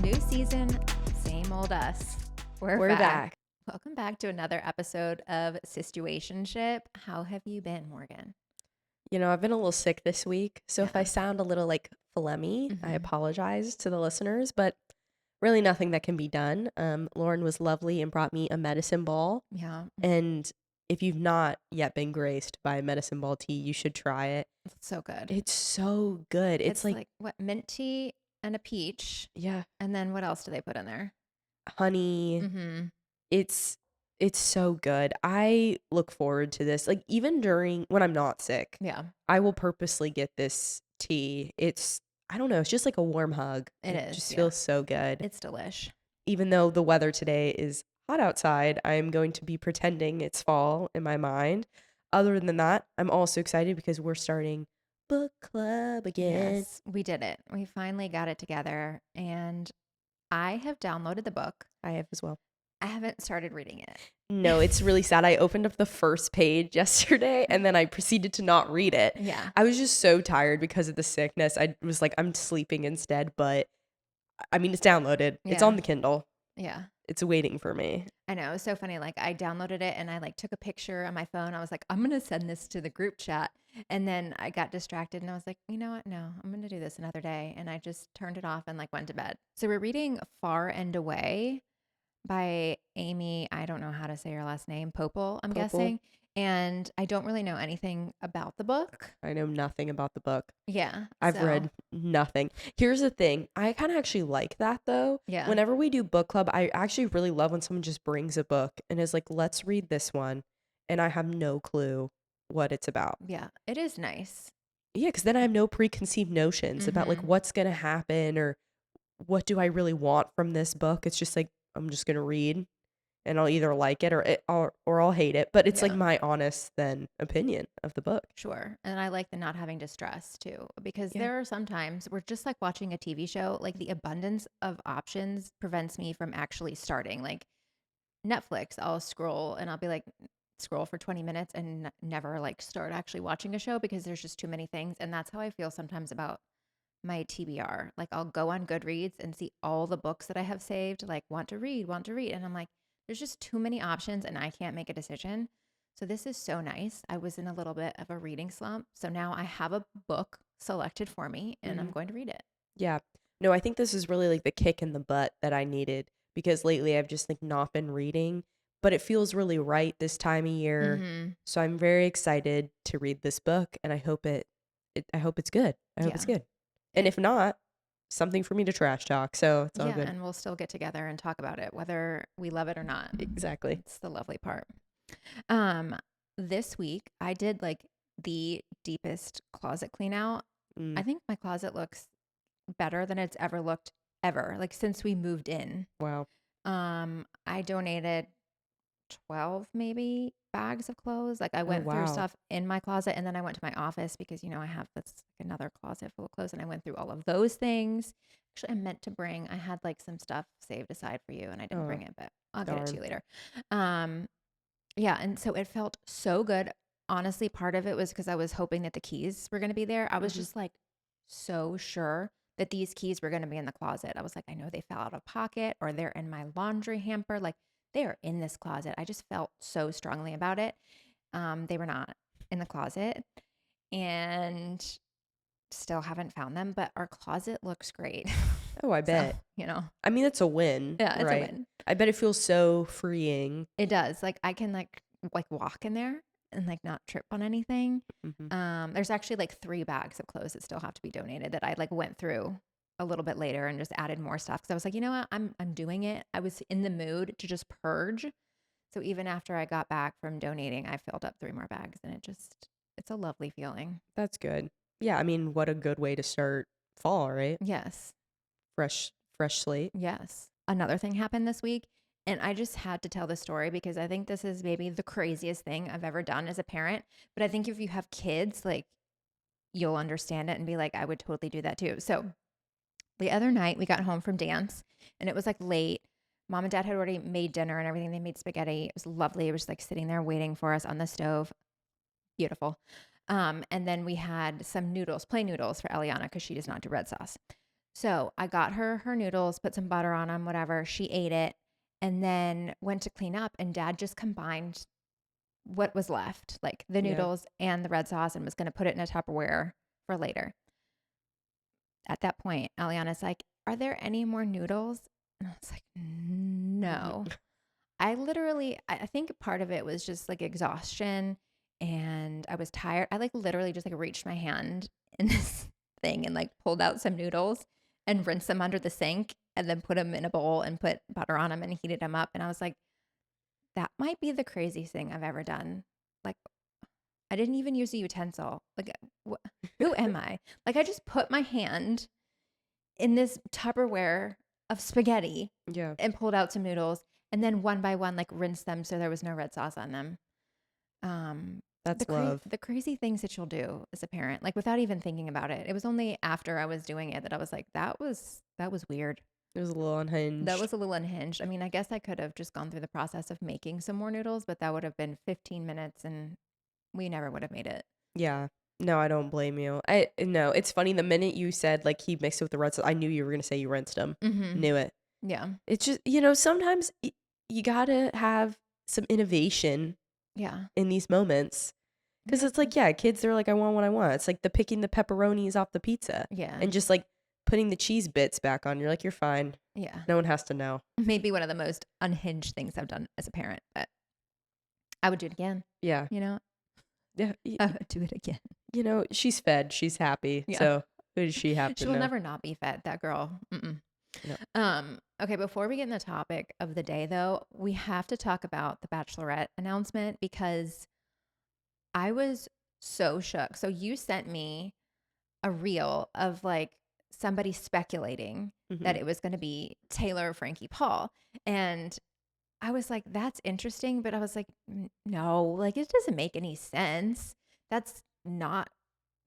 New season, same old us. We're back. Welcome back to another episode of Situationship. How have you been, Morgan? I've been a little sick this week, so if I Yeah. sound a little like phlegmy, I hmm apologize to the listeners, but really nothing that can be done. Lauren was lovely and brought me a medicine ball, Yeah. and if you've not yet been graced by a medicine ball tea, you should try it. It's so good. It's so good. It's It's like, like what, mint tea and a peach. yeah, And then what else do they put in there? honey. Mm-hmm. It's it's so good. I look forward to this. Like even during when I'm not sick, Yeah, I will purposely get this tea. I don't know, it's just like a warm hug. it It is. just Yeah. feels so good. It's delish. Even though the weather today is hot outside, I'm going to be pretending it's fall in my mind. Other than that, I'm also excited because we're starting book club again. Yes, we did it. We finally got it together. And I have downloaded the book. I have as well. I haven't started reading it. No, it's really sad. I opened up the first page yesterday and then I proceeded to not read it. Yeah. I was just so tired because of the sickness. I was like, I'm sleeping instead, but I mean, it's downloaded. It's Yeah. on the Kindle. Yeah. It's waiting for me. I know. It's so funny. Like I downloaded it and I like took a picture on my phone. I was like, I'm going to send this to the group chat. And then I got distracted and I was like, you know what? No, I'm going to do this another day. And I just turned it off and like went to bed. So we're reading Far and Away by Amy. I don't know how to say her last name. Popel, I'm Popel. guessing. And I don't really know anything about the book. I know nothing about the book. Yeah. I've So read nothing. Here's the thing. I kind of actually like that though. yeah. Whenever we do book club, I actually really love when someone just brings a book and is like, let's read this one. And I have no clue what it's about. Yeah. It is nice. Yeah, because then I have no preconceived notions about like Mm-hmm. what's going to happen or what do I really want from this book. It's just like, I'm just going to read and I'll either like it or I'll hate it. But it's like Yeah. my honest then opinion of the book. Sure. And I like the not having to stress too, because Yeah. there are some times we're just like watching a TV show, like the abundance of options prevents me from actually starting. Like Netflix, I'll scroll and I'll be like, scroll for 20 minutes and never like start actually watching a show because there's just too many things. And that's how I feel sometimes about my TBR. Like I'll go on Goodreads and see all the books that I have saved, like want to read, want to read. And I'm like, there's just too many options and I can't make a decision. So this is so nice. I was in a little bit of a reading slump. So now I have a book selected for me and I'm Mhm. going to read it. Yeah. No, I think this is really like the kick in the butt that I needed because lately I've just like not been reading, but it feels really right this time of year. Mm-hmm. So I'm very excited to read this book and I hope it's good. I hope it's Yeah. good. And And if not, something for me to trash talk. So it's all yeah. good. And we'll still get together and talk about it, whether we love it or not. Exactly. It's the lovely part. Um, this week I did like the deepest closet clean out. I Mm, think my closet looks better than it's ever looked ever, like since we moved in. wow. I donated 12 maybe bags of clothes. Like I Oh, went through wow. stuff in my closet and then I went to my office because I have this like another closet full of clothes and I went through all of those things. Actually, I meant to bring I had like some stuff saved aside for you and I didn't Oh, bring it, but I'll get it to darn. you later. Um yeah, and so it felt so good. Honestly, part of it was because I was hoping that the keys were going to be there. I was Hmm. just like so sure that these keys were going to be in the closet. I was like, I know they fell out of pocket or they're in my laundry hamper. Like they are in this closet. I just felt so strongly about it. They were not in the closet and still haven't found them, but our closet looks great. Oh, I So, bet. you know, I mean, it's a win, yeah, it's a right? win. I bet it feels so freeing. It does. Like I can like walk in there and like not trip on anything. Hmm. There's actually like 3 bags of clothes that still have to be donated that I like went through a little bit later and just added more stuff because I was like, you know what, I'm doing it. I was in the mood to just purge. So even after I got back from donating, I filled up 3 more bags and it's a lovely feeling. That's good. Yeah, I mean, what a good way to start fall, right? Yes. Fresh slate. Yes. Another thing happened this week, and I just had to tell the story because I think this is maybe the craziest thing I've ever done as a parent. But I think if you have kids, like you'll understand it and be like, I would totally do that too. So the other night we got home from dance and it was like late. Mom and dad had already made dinner and everything. They made spaghetti. It was lovely. It was like sitting there waiting for us on the stove. Beautiful. And then we had some noodles, plain noodles for Eliana because she does not do red sauce. So I got her noodles, put some butter on them, whatever. She ate it and then went to clean up, and Dad just combined what was left, like the Yeah. noodles and the red sauce, and was going to put it in a Tupperware for later. At that point, Aliana's like, "Are there any more noodles?" And I was like, "No." I think part of it was just like exhaustion, and I was tired. I like literally just like reached my hand in this thing and like pulled out some noodles and rinsed them under the sink and then put them in a bowl and put butter on them and heated them up. And I was like, that might be the craziest thing I've ever done. Like, I didn't even use a utensil. Like, who am I? Like, I just put my hand in this Tupperware of spaghetti Yeah. and pulled out some noodles and then one by one like rinsed them so there was no red sauce on them. Um That's love. the crazy things that you'll do as a parent, like without even thinking about it. It was only after I was doing it that I was like, that was weird. It was a little That unhinged. was a little unhinged. I mean, I guess I could have just gone through the process of making some more noodles, but that would have been 15 minutes and we never would have made it. Yeah. No, I don't blame you. I no, it's funny the minute you said like he mixed it with the red sauce, I knew you were gonna say you rinsed them. Mhm. Knew it. Yeah. It's just sometimes you gotta have some innovation Yeah. in these moments because it's Yeah. like kids they're like I want what I want. It's like the picking the pepperonis off the pizza Yeah. and just like putting the cheese bits back on. You're like you're fine. Yeah. No one has to know. Maybe one of the most unhinged things I've done as a parent, but I would do it again, Yeah. you know? Yeah. I would do it again. She's fed. She's happy. Yeah. So who does she have She to will know? never not be fed, that girl. Mm-mm. No. Okay, before we get in the topic of the day though, we have to talk about the Bachelorette announcement because I was so shook. So you sent me a reel of like somebody speculating Hmm. that it was going to be Taylor or Frankie Paul. And I was like, that's interesting. But I was like, no, like it doesn't make any sense. That's not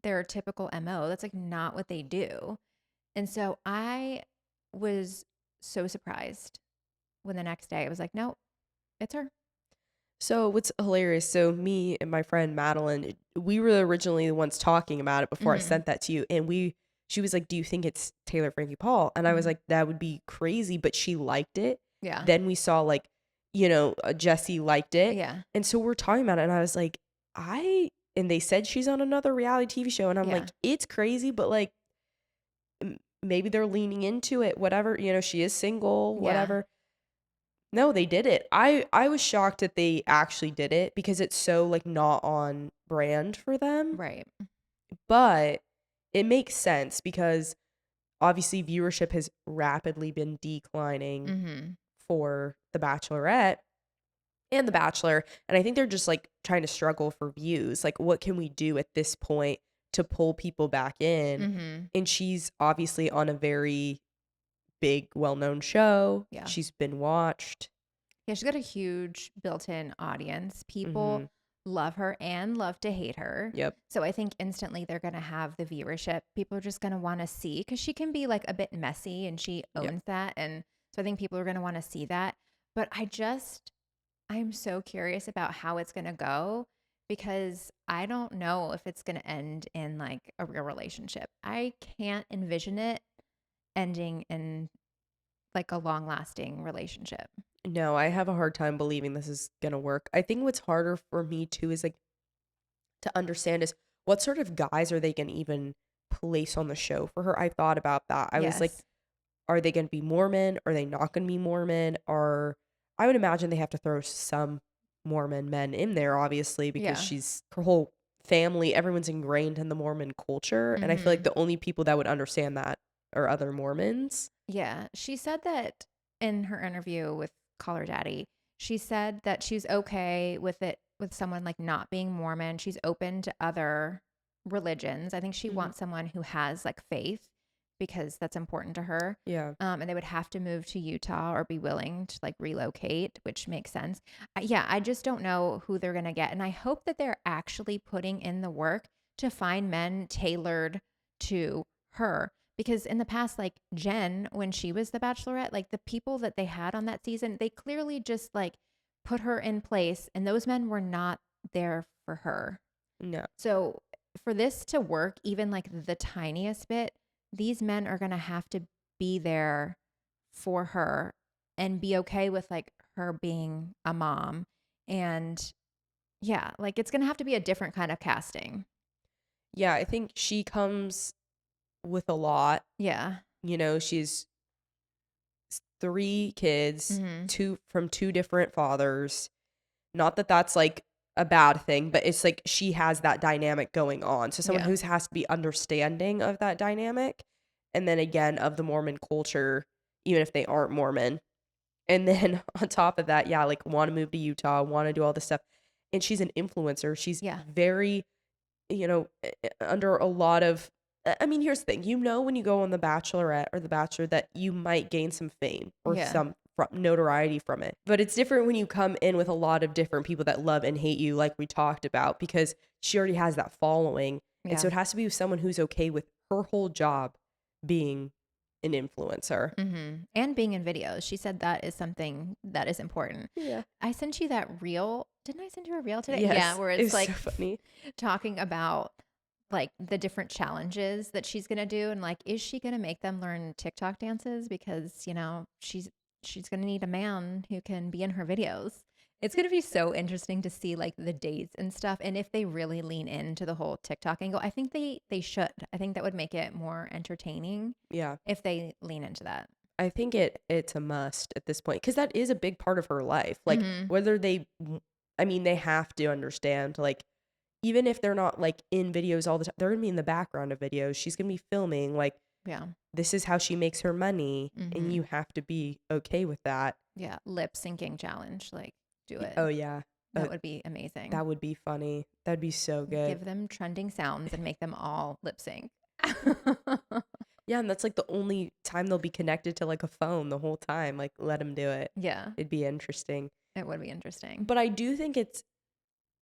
their typical MO. That's like not what they do. And so I was so surprised when the next day I was like, no, it's her. So what's hilarious? So me and my friend Madeline, we were originally the ones talking about it before I Mm-hmm. sent that to you, and she was like, "Do you think it's Taylor Frankie Paul?" And I was Mm-hmm. like, "That would be crazy," but she liked it. Yeah. Then we saw like, Jesse liked it, Yeah. and so we're talking about it, and I was like, and they said she's on another reality TV show, and I'm Yeah. like, it's crazy, but like maybe they're leaning into it, whatever. She is single, Yeah. whatever. No, they did it. I was shocked that they actually did it because it's so like not on brand for them, Right. but it makes sense because obviously viewership has rapidly been declining Mm-hmm. for The Bachelorette and The Bachelor, and I think they're just like trying to struggle for views. Like what can we do at this point to pull people back in? Mm-hmm. And she's obviously on a very big well-known show. Yeah. She's been watched. Yeah, she's got a huge built-in audience. People Mhm. love her and love to hate her. Yep. So I think instantly they're going to have the viewership. People are just going to want to see because she can be like a bit messy and she Yep. owns that. And so I think people are going to want to see that. But I'm so curious about how it's going to go because I don't know if it's going to end in like a real relationship. I can't envision it ending in like a long-lasting relationship. No, I have a hard time believing this is gonna work. I think what's harder for me too is like to understand is what sort of guys are they gonna even place on the show for her? I thought about that. I was like, Yes. are they gonna be Mormon? Are they not gonna be Mormon? Or I would imagine they have to throw some Mormon men in there, obviously, because Yeah. she's her whole family, everyone's ingrained in the Mormon culture. And I feel like Mhm. the only people that would understand that are other Mormons. Yeah. She said that in her interview with Call Her Daddy, she said that she's okay with it with someone like not being Mormon. She's open to other religions. I think she Mhm. wants someone who has like faith because that's important to her. Yeah. And they would have to move to Utah or be willing to like relocate, which makes sense. Yeah, I just don't know who they're going to get. And I hope that they're actually putting in the work to find men tailored to her. Because in the past, like Jen, when she was the bachelorette, like the people that they had on that season, they clearly just like put her in place and those men were not there for her. No. So for this to work, even like the tiniest bit, these men are going to have to be there for her and be okay with like her being a mom. And yeah, like it's going to have to be a different kind of casting. Yeah, I think she comes with a lot. Yeah. She's three kids, Hmm. two from two different fathers. Not that that's like a bad thing, but it's like she has that dynamic going on. So someone Yeah. who has to be understanding of that dynamic, and then again of the Mormon culture, even if they aren't Mormon. And then on top of that, yeah, like want to move to Utah, want to do all this stuff. And she's an influencer. She's Yeah. very, under a lot of, I mean, here's the thing. When you go on The Bachelorette or The Bachelor that you might gain some fame or Yeah. some notoriety from it. But it's different when you come in with a lot of different people that love and hate you, like we talked about, because she already has that following. And Yeah. so it has to be someone who's okay with her whole job being an influencer. And being in videos. She said that is something that is important. Yeah. I sent you that reel. Didn't I send you a reel today? Yeah, Yes. where It it's was so like funny. talking about like the different challenges that she's going to do and like is she going to make them learn TikTok dances because, she's going to need a man who can be in her videos. It's going to be so interesting to see like the dates and stuff and if they really lean into the whole TikTok angle. I think they should. I think that would make it more entertaining Yeah. if they lean into that. I think it's a must at this point because that is a big part of her life. Like Mhm. whether I mean, they have to understand. Like even if they're not like in videos all the time, they're gonna be in the background of videos. She's gonna be filming. Like Yeah. this is how she makes her money, and you Mhm. have to be okay with that. Yeah, lip syncing challenge, like do it. Oh yeah, That would be amazing. that would be funny. That'd be so good. Give them trending sounds and make them all lip sync. Yeah, and that's like the only time they'll be connected to like a phone the whole time. Like let them do it. Yeah, It'd be interesting. it would be interesting. But I do think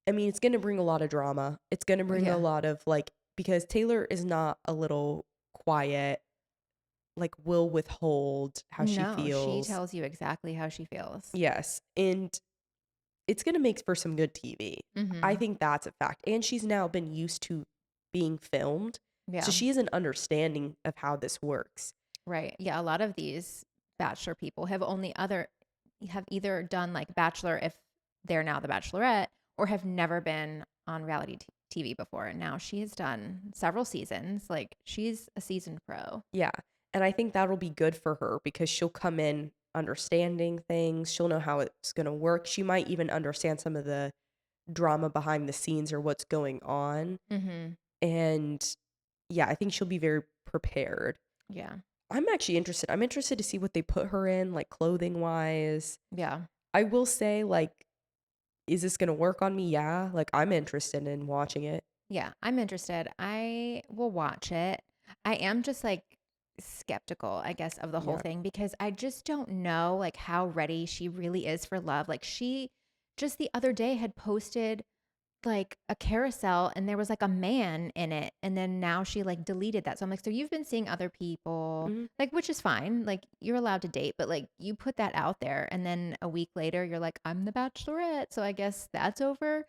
I mean, it's going to bring a lot of drama. It's going to bring a Yeah. lot of like, because Taylor is not a little quiet, like, will withhold how she No, she feels. tells you exactly how she feels. Yes. And it's going to make for some good TV. I Mhm. think that's a fact. And she's now been used to being filmed. So Yeah. she has an understanding of how this works. Right. Yeah, a lot of these bachelor people have either done like bachelor if they're now the bachelorette or have never been on reality TV before. And now she has done several seasons. Like she's a seasoned pro. Yeah. And I think that'll be good for her because she'll come in understanding things. She'll know how it's going to work. She might even understand some of the drama behind the scenes or what's going on. Mhm. And yeah, I think she'll be very prepared. Yeah. I'm actually interested. I'm interested to see what they put her in, like clothing wise. Yeah. I will say, like, is this gonna work on me? Yeah. Like, I'm interested in watching it. Yeah, I'm interested. I will watch it. I am just like skeptical, I guess, of the whole Yeah. thing because I just don't know like how ready she really is for love. Like she just the other day had posted like a carousel and there was like a man in it and then now she like deleted that. So I'm like, so you've been seeing other people, Mhm. like which is fine. Like you're allowed to date, but like you put that out there and then a week later you're like, I'm the bachelorette. So I guess that's over.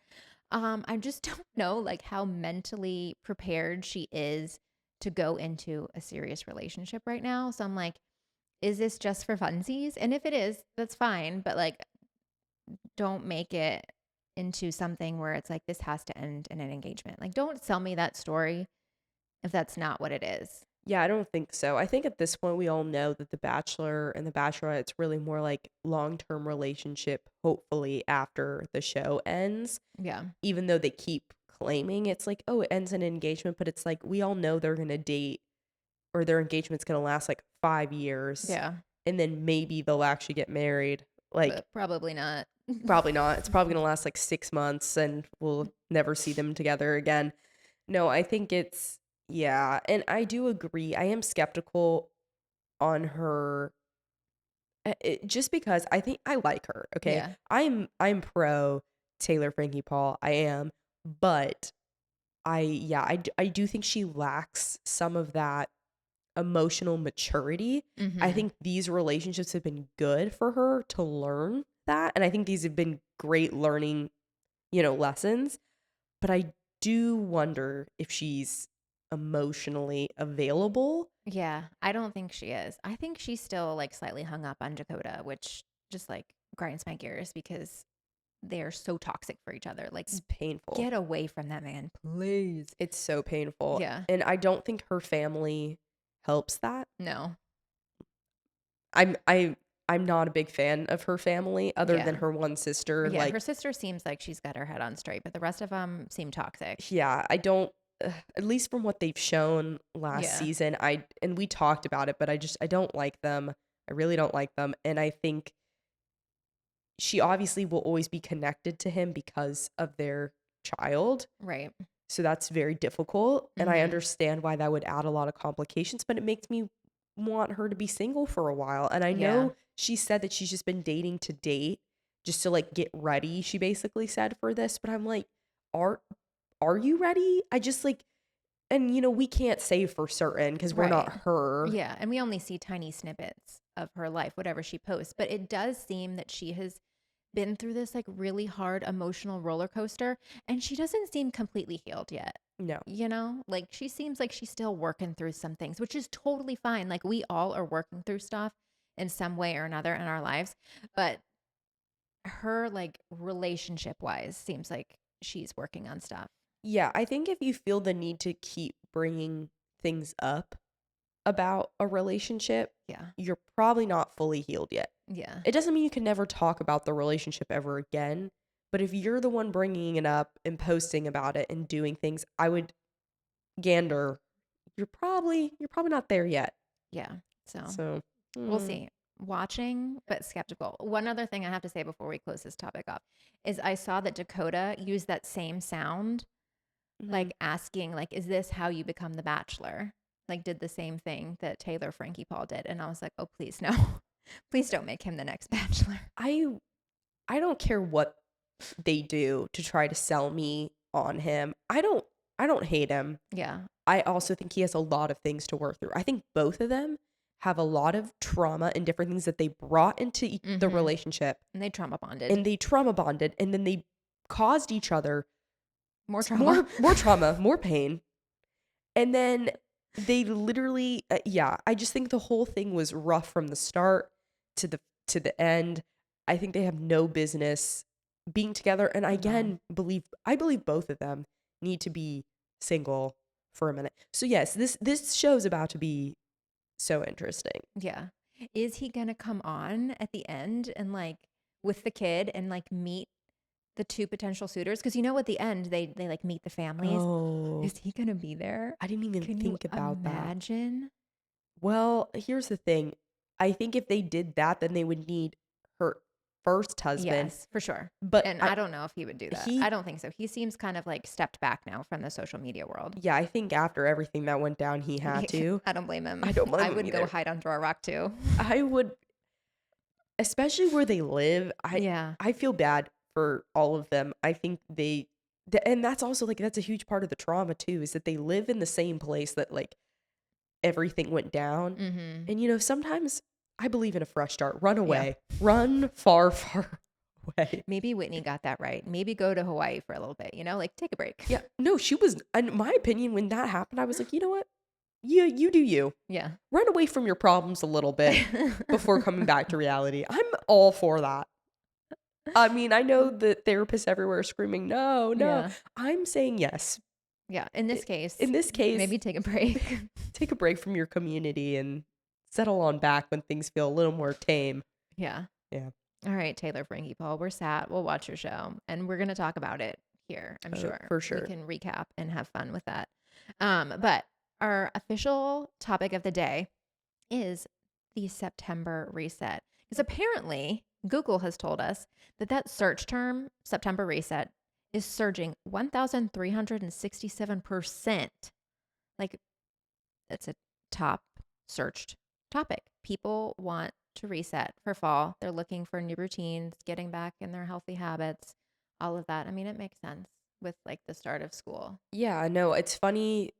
I just don't know like how mentally prepared she is to go into a serious relationship right now. So I'm like, is this just for funsies? And if it is, that's fine. But like, don't make it into something where it's like this has to end in an engagement. Like, don't sell me that story if that's not what it is. Yeah, I don't think so. I think at this point we all know that The Bachelor and The Bachelorette, it's really more like long-term relationship, hopefully after the show ends. Yeah. Even though they keep claiming it's like, oh, it ends in engagement, but it's like we all know they're gonna date or their engagement's gonna last like 5 years Yeah. and then maybe they'll actually get married. Like, But probably not. probably not. It's probably gonna last like 6 months and we'll never see them together again. No, I think yeah, and I do agree. I am skeptical on her just because I think I like her. Okay, Yeah. I'm pro Taylor Frankie Paul. I am, but I do think she lacks some of that emotional maturity. I Mm-hmm. think these relationships have been good for her to learn that, and I think these have been great learning, lessons. But I do wonder if she's emotionally available. Yeah, I don't think she is. I think she's still like slightly hung up on Dakota, which just like grinds my gears because they're so toxic for each other. Like, It's painful. get away from that man, please. It's so painful. Yeah. And I don't think her family helps that. No. I'm I I'm not a big fan of her family other than Yeah. her one sister. Yeah. Like, Her sister seems like she's got her head on straight, but the rest of them seem toxic. yeah, I don't at least from what they've shown last Yeah. season, and we talked about it, but I don't like them. I really don't like them. And I think she obviously will always be connected to him because of their child. Right. So that's very difficult. And I Mm-hmm. understand why that would add a lot of complications, but it makes me want her to be single for a while. And I Yeah. know she said that she's just been dating to date just to like get ready, she basically said for this. But I'm like, are are you ready? I just like and we can't say for certain because we're not Right. her. Yeah. And we only see tiny snippets of her life, whatever she posts. But it does seem that she has been through this like really hard emotional roller coaster and she doesn't seem completely healed yet. No. Like she seems like she's still working through some things, which is totally fine. Like we all are working through stuff in some way or another in our lives. But her, like relationship wise, seems like she's working on stuff. Yeah, I think if you feel the need to keep bringing things up about a relationship, Yeah. you're probably not fully healed yet. Yeah. It doesn't mean you can never talk about the relationship ever again, but if you're the one bringing it up and posting about it and doing things, I would gander you're probably not there yet. Yeah. So So, we'll mm, see. Watching, but skeptical. One other thing I have to say before we close this topic off is I saw that Dakota used that same sound, mhm. like asking, like, is this how you become the bachelor? Like, did the same thing that Taylor Frankie Paul did. And I was like, oh, please, no. Please don't make him the next bachelor. I I don't care what they do to try to sell me on him. I don't hate him. Yeah. I also think he has a lot of things to work through. I think both of them have a lot of trauma and different things that they brought into the Mm-hmm. relationship, And they trauma bonded. and they trauma bonded, and then they caused each other More trauma. more trauma, more pain. And then they literally yeah, I just think the whole thing was rough from the start to the end. I think they have no business being together, and No. I believe both of them need to be single for a minute. So yes, this show's about to be so interesting. Yeah. Is he going to come on at the end and like with the kid and like meet the two potential suitors? Because at the end they like meet the families. Oh, Is he going to be there? I didn't even Can you think about that. imagine? Well, here's the thing. I think if they did that, then they would need her first husband. Yes, for sure. But And I don't know if he would do that. he I don't think so. He seems kind of like stepped back now from the social media world. Yeah, I think after everything that went down, he had to. I don't blame I him. don't blame I him would go either. hide under a rock too. I would, especially where they live. Yeah. I feel bad for all of them. I think and that's also like that's a huge part of the trauma too, is that they live in the same place that like everything went down. Mm-hmm. And sometimes I believe in a fresh start. Run Yeah. away. Run far, far away. Maybe Whitney got that right. Maybe go to Hawaii for a little bit, like take a break. Yeah. No, she was, in my opinion, when that happened, I was like, you know what? You do you. Yeah. Run away from your problems a little bit before coming back to reality. I'm all for that. I mean, I know the therapists everywhere are screaming, no, no. Yeah. I'm saying yes. Yeah. In this case, In this case, maybe take a break. take a break from your community and settle on back when things feel a little more tame. Yeah. Yeah. All right, Taylor Frankie Paul, we're sat. We'll watch your show and we're going to talk about it here, I'm sure. For sure. We can recap and have fun with that. But our official topic of the day is the September reset. Because apparently Google has told us that search term, September reset, is surging 1,367%. Like, that's a top searched topic. People want to reset for fall. They're looking for new routines, getting back in their healthy habits, all of that. I mean, it makes sense with like the start of school. Yeah, no, it's funny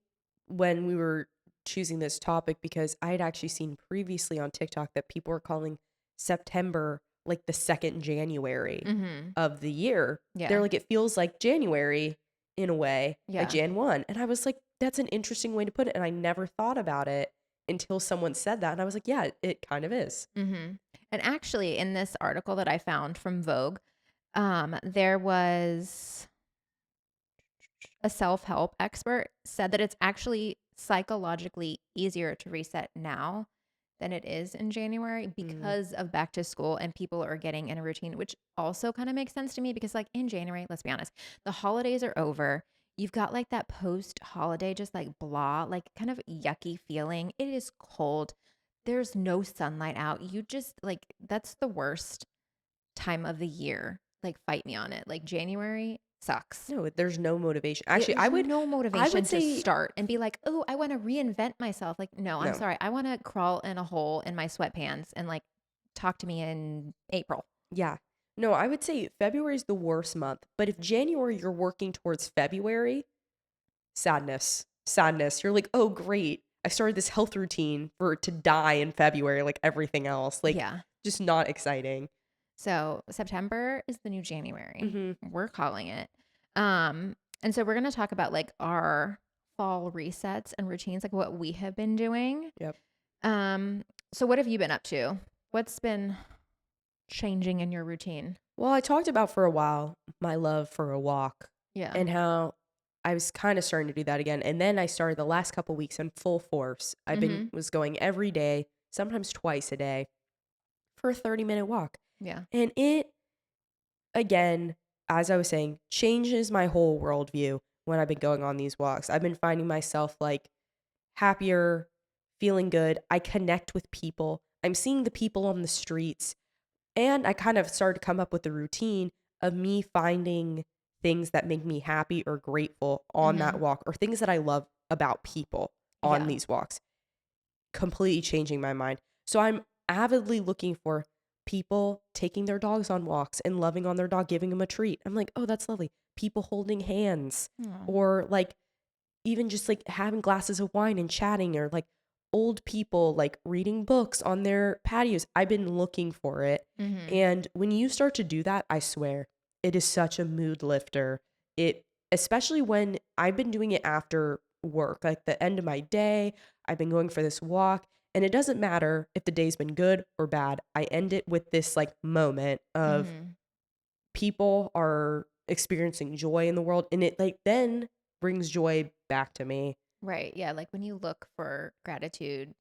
when we were choosing this topic because I had actually seen previously on TikTok that people were calling September like the second January Mm-hmm. of the year. Yeah. They're like, it feels like January. in a way by Yeah. Jan 1. And I was like, that's an interesting way to put it. And I never thought about it until someone said that. And I was like, yeah, it kind of is. And actually, in this article that I found from Vogue, there was a self-help expert said that it's actually psychologically easier to reset now than it is in January Mm, because of back to school and people are getting in a routine, which also kind of makes sense to me because like in January, let's be honest, the holidays are over. You've got like that post holiday, just like blah, like kind of yucky feeling. It is cold. There's no sunlight out. You just like, that's the worst time of the year. Like, fight me on it. Like, January sucks. no, there's no motivation. Actually, There's no I would motivation to say start and be like, oh, I want to reinvent myself. Like, no, I'm no. sorry. I want to crawl in a hole in my sweatpants and like talk to me in April. Yeah. No, I would say February is the worst month. But if January you're working towards February, sadness. Sadness. You're like, "Oh, great. I started this health routine for it to die in February like everything else." Like Yeah. just not exciting. So September is the new January. Mhm. We're calling it. And so we're going to talk about like our fall resets and routines, like what we have been doing. Yep. Um, so what have you been up to? What's been changing in your routine? Well, I talked about for a while my love for a walk Yeah. and how I was kind of starting to do that again. And then I started the last couple weeks in full force. I've been Mm-hmm. was going every day, sometimes twice a day for a 30-minute walk. Yeah. And it again, as I was saying, changes my whole worldview when I've been going on these walks. I've been finding myself like happier, feeling good. I connect with people. I'm seeing the people on the streets. And I kind of started to come up with the routine of me finding things that make me happy or grateful on Mm-hmm. that walk or things that I love about people on Yeah. these walks, completely changing my mind. So I'm avidly looking for people taking their dogs on walks and loving on their dog, giving them a treat. I'm like, oh, that's lovely. People holding hands Oh. or like even just like having glasses of wine and chatting or like old people like reading books on their patios. I've been looking for it. Mm-hmm. And when you start to do that, I swear, it is such a mood lifter. It, especially when I've been doing it after work, like the end of my day, I've been going for this walk. And it doesn't matter if the day's been good or bad. I end it with this like moment of Mm-hmm. people are experiencing joy in the world. And it like then brings joy back to me. Right. Yeah. Like when you look for gratitude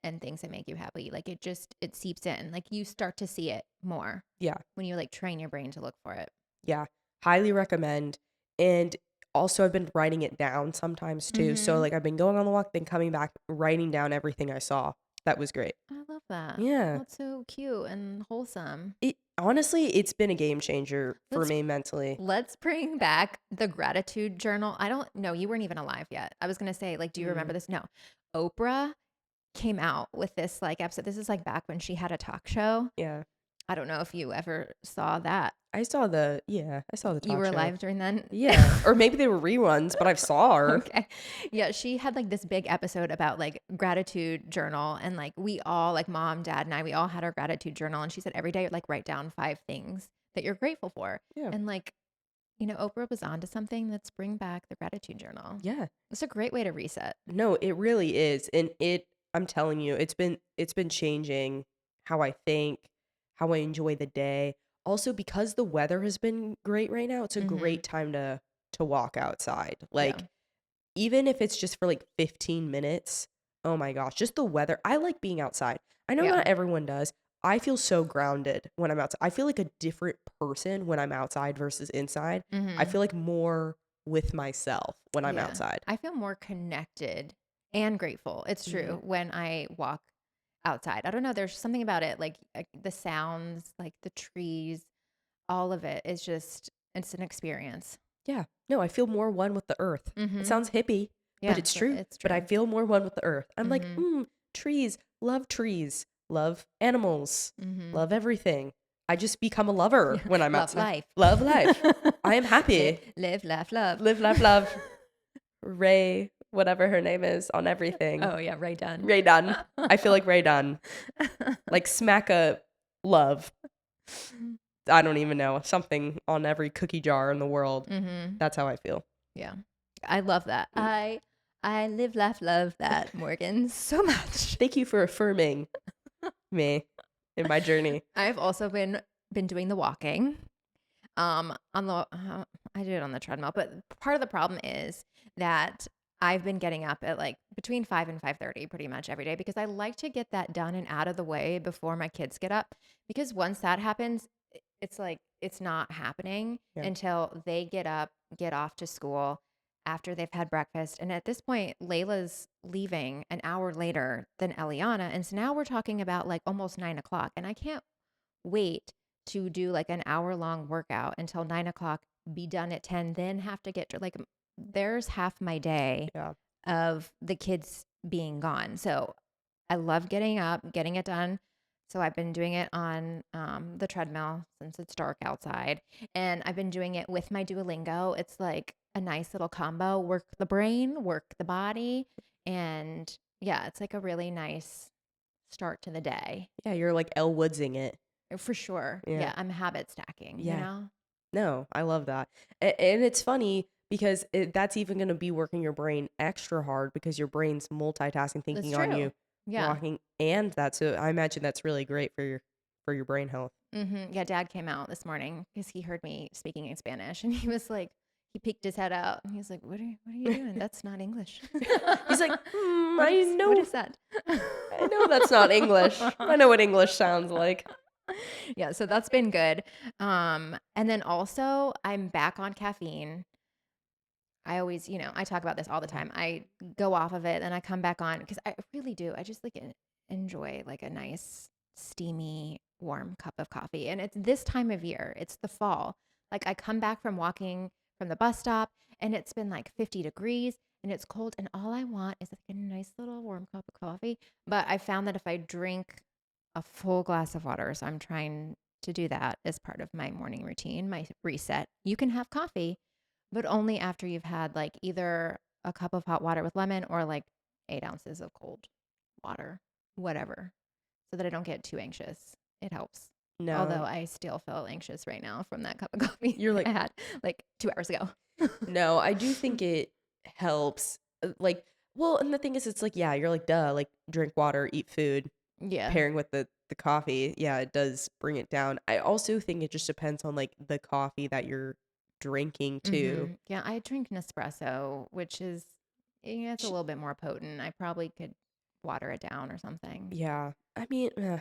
and things that make you happy, like it seeps in. Like you start to see it more Yeah. when you like train your brain to look for it. Yeah. Highly recommend. And also I've been writing it down sometimes too. So Mm-hmm. like I've been going on the walk, then coming back, writing down everything I saw. That was great. I love that. Yeah. That's so cute and wholesome. It honestly, it's been a game changer for Let's me mentally. let's bring back the gratitude journal. I don't know, you weren't even alive yet. I was gonna say, like, do you remember Mm, this? No. Oprah came out with this like episode. This is like back when she had a talk show. yeah. I don't know if you ever saw that. I saw the You talk were show. alive during then? Yeah. Or maybe they were reruns, but I saw her. Okay. Yeah, she had like this big episode about like gratitude journal and like we all like mom, dad and I we all had our gratitude journal and she said every day like write down 5 things that you're grateful for. Yeah. And like, you know, Oprah was onto something. Let's bring back the gratitude journal. Yeah. It's a great way to reset. No, it really is. And I'm telling you, it's been changing how I think, how I enjoy the day. Also because the weather has been great right now, it's a Mhm. great time to walk outside. Yeah. Like even if it's just for like 15 minutes. Oh my gosh, just the weather. I like being outside. I know Yeah. not everyone does. I feel so grounded when I'm outside. I feel like a different person when I'm outside versus inside. I Mhm. feel like more with myself when I'm Yeah. outside. I feel more connected and grateful. It's Mhm. true when I walk outside. I don't know, there's something about it like the sounds, like the trees, all of it is just it's an experience. Yeah. No, I feel more one with the earth. It Mhm. sounds hippie, but Yeah, it's true. it's But I true. feel more one with the earth. I'm like, Mhm. trees, love animals, Mhm. love everything. I just become a lover Yeah. when I'm Love outside. life. Love life. I am Live, happy. live, laugh, love. Live, laugh, love. Ray, whatever her name is, on everything. Oh yeah, Ray Dunn. Ray Dunn. I feel like Ray Dunn. Like smack a love. I don't even know. Something on every cookie jar in the world. Mhm. That's how I feel. Yeah. I love that. Mm. I live, laugh, love that, Morgan, so much. Thank you for affirming me in my journey. I've also been doing the walking. On the I do it on the treadmill, but part of the problem is that I've been getting up at like between 5 and 5:30 pretty much every day because I like to get that done and out of the way before my kids get up because once that happens, it's like it's not happening Yeah. until they get up, get off to school after they've had breakfast. And at this point, Layla's leaving an hour later than Eliana. And so now we're talking about like almost 9 o'clock. And I can't wait to do like an hour long workout until 9 o'clock, be done at 10, then have to get to like, there's half my day Yeah. of the kids being gone. So I love getting up, getting it done. So I've been doing it on the treadmill since it's dark outside. And I've been doing it with my Duolingo. It's like a nice little combo work the brain, work the body. And yeah, it's like a really nice start to the day. Yeah, you're like Elle Woodsing it. For sure. Yeah. Yeah, I'm habit stacking, you Yeah. know? No, I love that. And it's funny because that's even going to be working your brain extra hard because your brain's multitasking, That's thinking on true. you, Yeah. walking and that. So I imagine that's really great for your brain health. Yeah, dad came out this morning because he heard me speaking in Spanish and he was like, he peeked his head out and he was like, what are you doing? That's not English. He's like, What I what know, is that? I know that's not English. I know what English sounds like. Yeah, so that's been good. And then also I'm back on caffeine. I always, I talk about this all the Yeah. time. I go off of it and I come back on because I really do. I just like enjoy like a nice, steamy, warm cup of coffee. And it's this time of year, it's the fall. Like I come back from walking from the bus stop and it's been like 50 degrees and it's cold. And all I want is like a nice little warm cup of coffee. But I found that if I drink a full glass of water, so I'm trying to do that as part of my morning routine, my reset, you can have coffee but only after you've had like either a cup of hot water with lemon or like 8 ounces of cold water, whatever, so that I don't get too anxious. It helps. Although No, I still feel anxious right now from that cup of coffee you're I like, had like 2 hours ago. no, I do think it helps. Like, well, and the thing is, it's like, yeah, you're like, duh, like drink water, eat food, Yeah. pairing with the coffee. Yeah, it does bring it down. I also think it just depends on like the coffee that you're drinking too. Yeah. I drink Nespresso, which is, yeah, it's a little bit more potent. I probably could water it down or something. Yeah. I mean, yeah,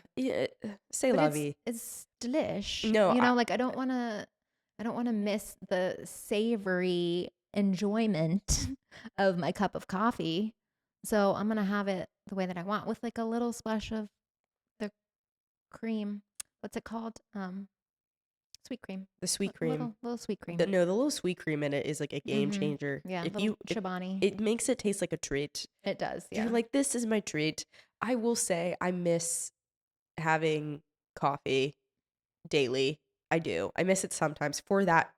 say But la it's vie. it's delish. No, Like I don't want to miss the savory enjoyment of my cup of coffee. So I'm going to have it the way that I want with like a little splash of the cream. What's it called? Sweet cream. the sweet A cream. little sweet The cream. no, the little sweet cream in it is like a game Mhm. changer. Yeah, If little you if Chobani. it makes it taste like a treat. It does. You're Yeah. like, this is my treat. I will say I miss having coffee daily. I do. I miss it sometimes for that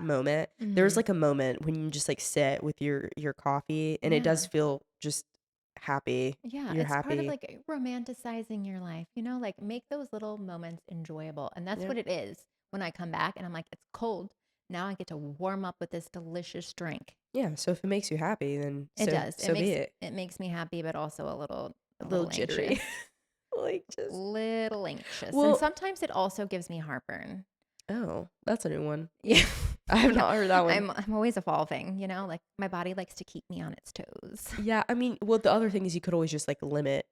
moment. There's Mhm. like a moment when you just like sit with your coffee and it does Yeah. feel just happy. Yeah, You're it's part of happy. like romanticizing your life, like make those little moments enjoyable. And that's Yeah. what it is when I come back and I'm like, it's cold. Now I get to warm up with this delicious drink. Yeah, so if it makes you happy, then It so does. so be it. It makes me happy, but also A a little little jittery. anxious. Like just Little anxious. And well, sometimes it also gives me heartburn. oh, that's a new one. Yeah. I have Yeah. not heard that one. I'm always evolving, like my body likes to keep me on its toes. Yeah, I mean, well, the other thing is you could always just like limit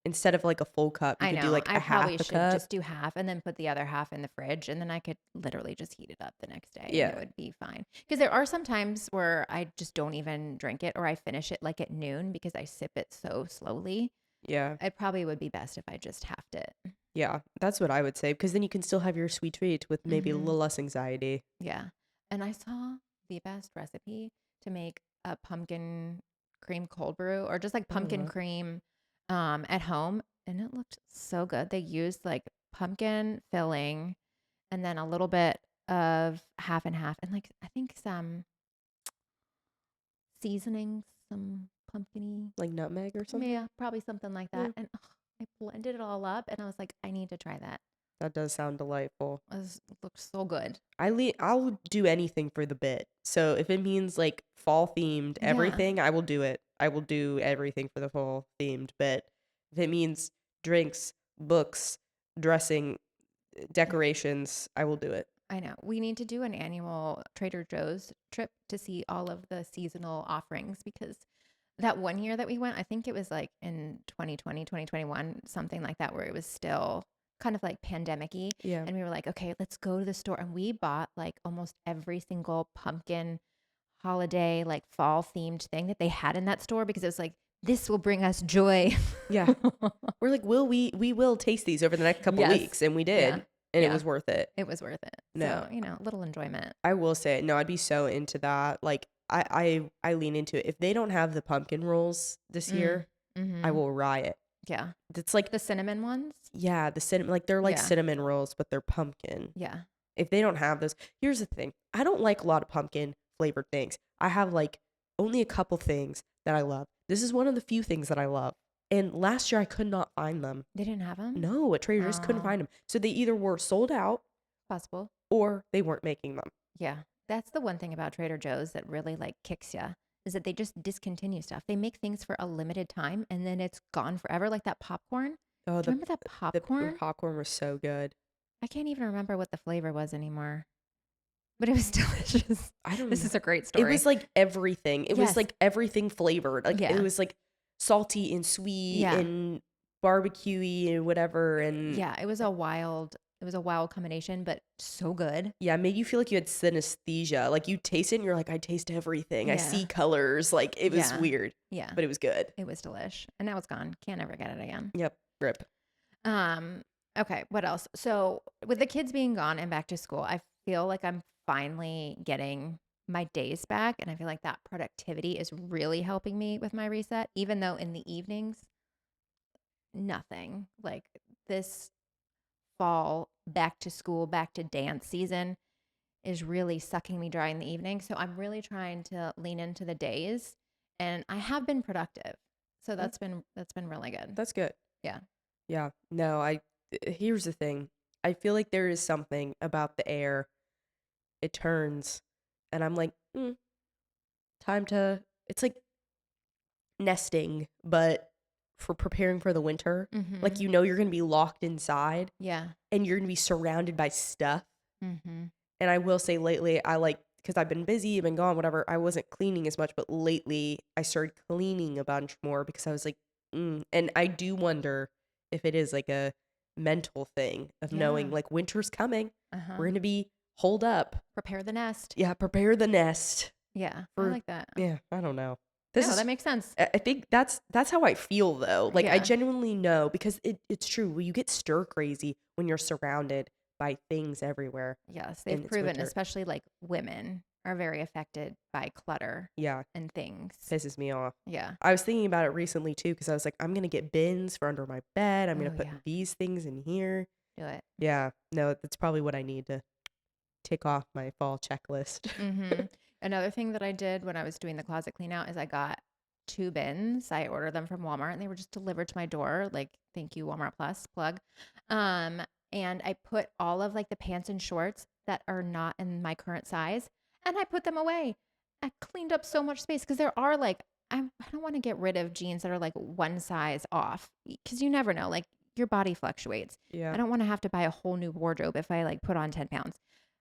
instead of like a full cup, you I could do know. like I a half probably a should cup. just do half and then put the other half in the fridge and then I could literally just heat it up the next day and it Yeah. would be fine. Because there are some times where I just don't even drink it or I finish it like at noon because I sip it so slowly. Yeah. It probably would be best if I just halved it. Yeah, that's what I would say because then you can still have your sweet treat with maybe a Hmm. little less anxiety. Yeah. And I saw the best recipe to make a pumpkin cream cold brew or just like pumpkin Oh, cream at home. And it looked so good. They used like pumpkin filling and then a little bit of half and half, and like I think some seasonings, some pumpkiny, like nutmeg or something? yeah, probably something like Yeah. that. And I blended it all up, and I was like, I need to try that. That does sound delightful. It looks so good. I'll do anything for the bit. So if it means like fall themed Yeah. everything, I will do it. I will do everything for the fall themed bit. If it means drinks, books, dressing, decorations, I will do it. I know. We need to do an annual Trader Joe's trip to see all of the seasonal offerings because that one year that we went, I think it was like in 2020, 2021, something like that, where it was still kind of like pandemic-y. Yeah. And we were like, okay, let's go to the store. And we bought like almost every single pumpkin holiday, like fall themed thing that they had in that store because it was like, this will bring us joy. Yeah. We're like, we will taste these over the next couple Yes. weeks, and we Yeah. did, and it Yeah. was worth it. It was worth it. No, So, a little enjoyment. I will say, no, I'd be so into that. Like, I lean into it. If they don't have the pumpkin rolls this Mm. year, I Mm-hmm. will riot. Yeah. It's like, The cinnamon ones? yeah, the cinnamon, like they're like Yeah. cinnamon rolls, but they're pumpkin. Yeah. If they don't have those, here's the thing. I don't like a lot of pumpkin flavored things. I have like only a couple things that I love. This is one of the few things that I love. And last year I could not find them. They didn't have them? No, at Trader Joe's couldn't Oh, find them. So they either were sold out possible. or they weren't making them. Yeah. That's the one thing about Trader Joe's that really like kicks you is that they just discontinue stuff. They make things for a limited time and then it's gone forever. Like that popcorn. Oh, Do you remember that the popcorn? popcorn was so good. I can't even remember what the flavor was anymore, but it was delicious. I don't This know. is a great It story. was like everything. It was Yes. like everything flavored. Like Yeah. it was like salty and sweet Yeah. and barbecuey and whatever. And Yeah. It was a wild combination, but so good. yeah, it made you feel like you had synesthesia. Like you taste it and you're like, I taste everything. I Yeah. see colors. Like it was Yeah. weird, Yeah. but it was good. It was delish. And now it's gone. Can't ever get it again. Yep. Rip. Um, okay, what else? So with the kids being gone and back to school, I feel like I'm finally getting my days back. And I feel like that productivity is really helping me with my reset, even though in the evenings, nothing. Like this fall, back to school, back to dance season is really sucking me dry in the evening. So I'm really trying to lean into the days and I have been productive. So Mm, that's been really good. That's good. Yeah. Yeah. No, here's the thing. I feel like there is something about the air. It turns and I'm like, time to, it's like nesting, but for preparing for the winter. Like, Mm-hmm. you're going to be locked inside Yeah. and you're going to be surrounded by stuff. Mm-hmm. And I will say lately, I like, because I've been busy, I've been gone, whatever, I wasn't cleaning as much, but lately I started cleaning a bunch more because I was like, and I do wonder if it is like a mental thing of knowing Yeah. like winter's coming. Uh-huh. We're going to be holed up. Prepare the nest. Yeah, prepare the nest Yeah. I for, like that. yeah, I don't know. No, This is that makes sense. I think that's how I feel though. Like I Yeah. genuinely know because it's true. You get stir crazy when you're surrounded by things everywhere Yes. and They've it's proven, winter. especially like women are very affected by clutter Yeah, and things. pisses me off. Yeah. I was thinking about it recently too because I was like, I'm gonna get bins for under my bed. I'm gonna Oh, put yeah. these things in here. Do it. Yeah, no, that's probably what I need to tick off my fall checklist. Mm-hmm. Another thing that I did when I was doing the closet clean out is I got 2 bins. I ordered them from Walmart and they were just delivered to my door. Like, thank you, Walmart Plus plug. And I put all of like the pants and shorts that are not in my current size and I put them away. I cleaned up so much space because there are like, I don't want to get rid of jeans that are like one size off because you never know. Like, your body fluctuates. Yeah, I don't want to have to buy a whole new wardrobe if I like put on 10 pounds.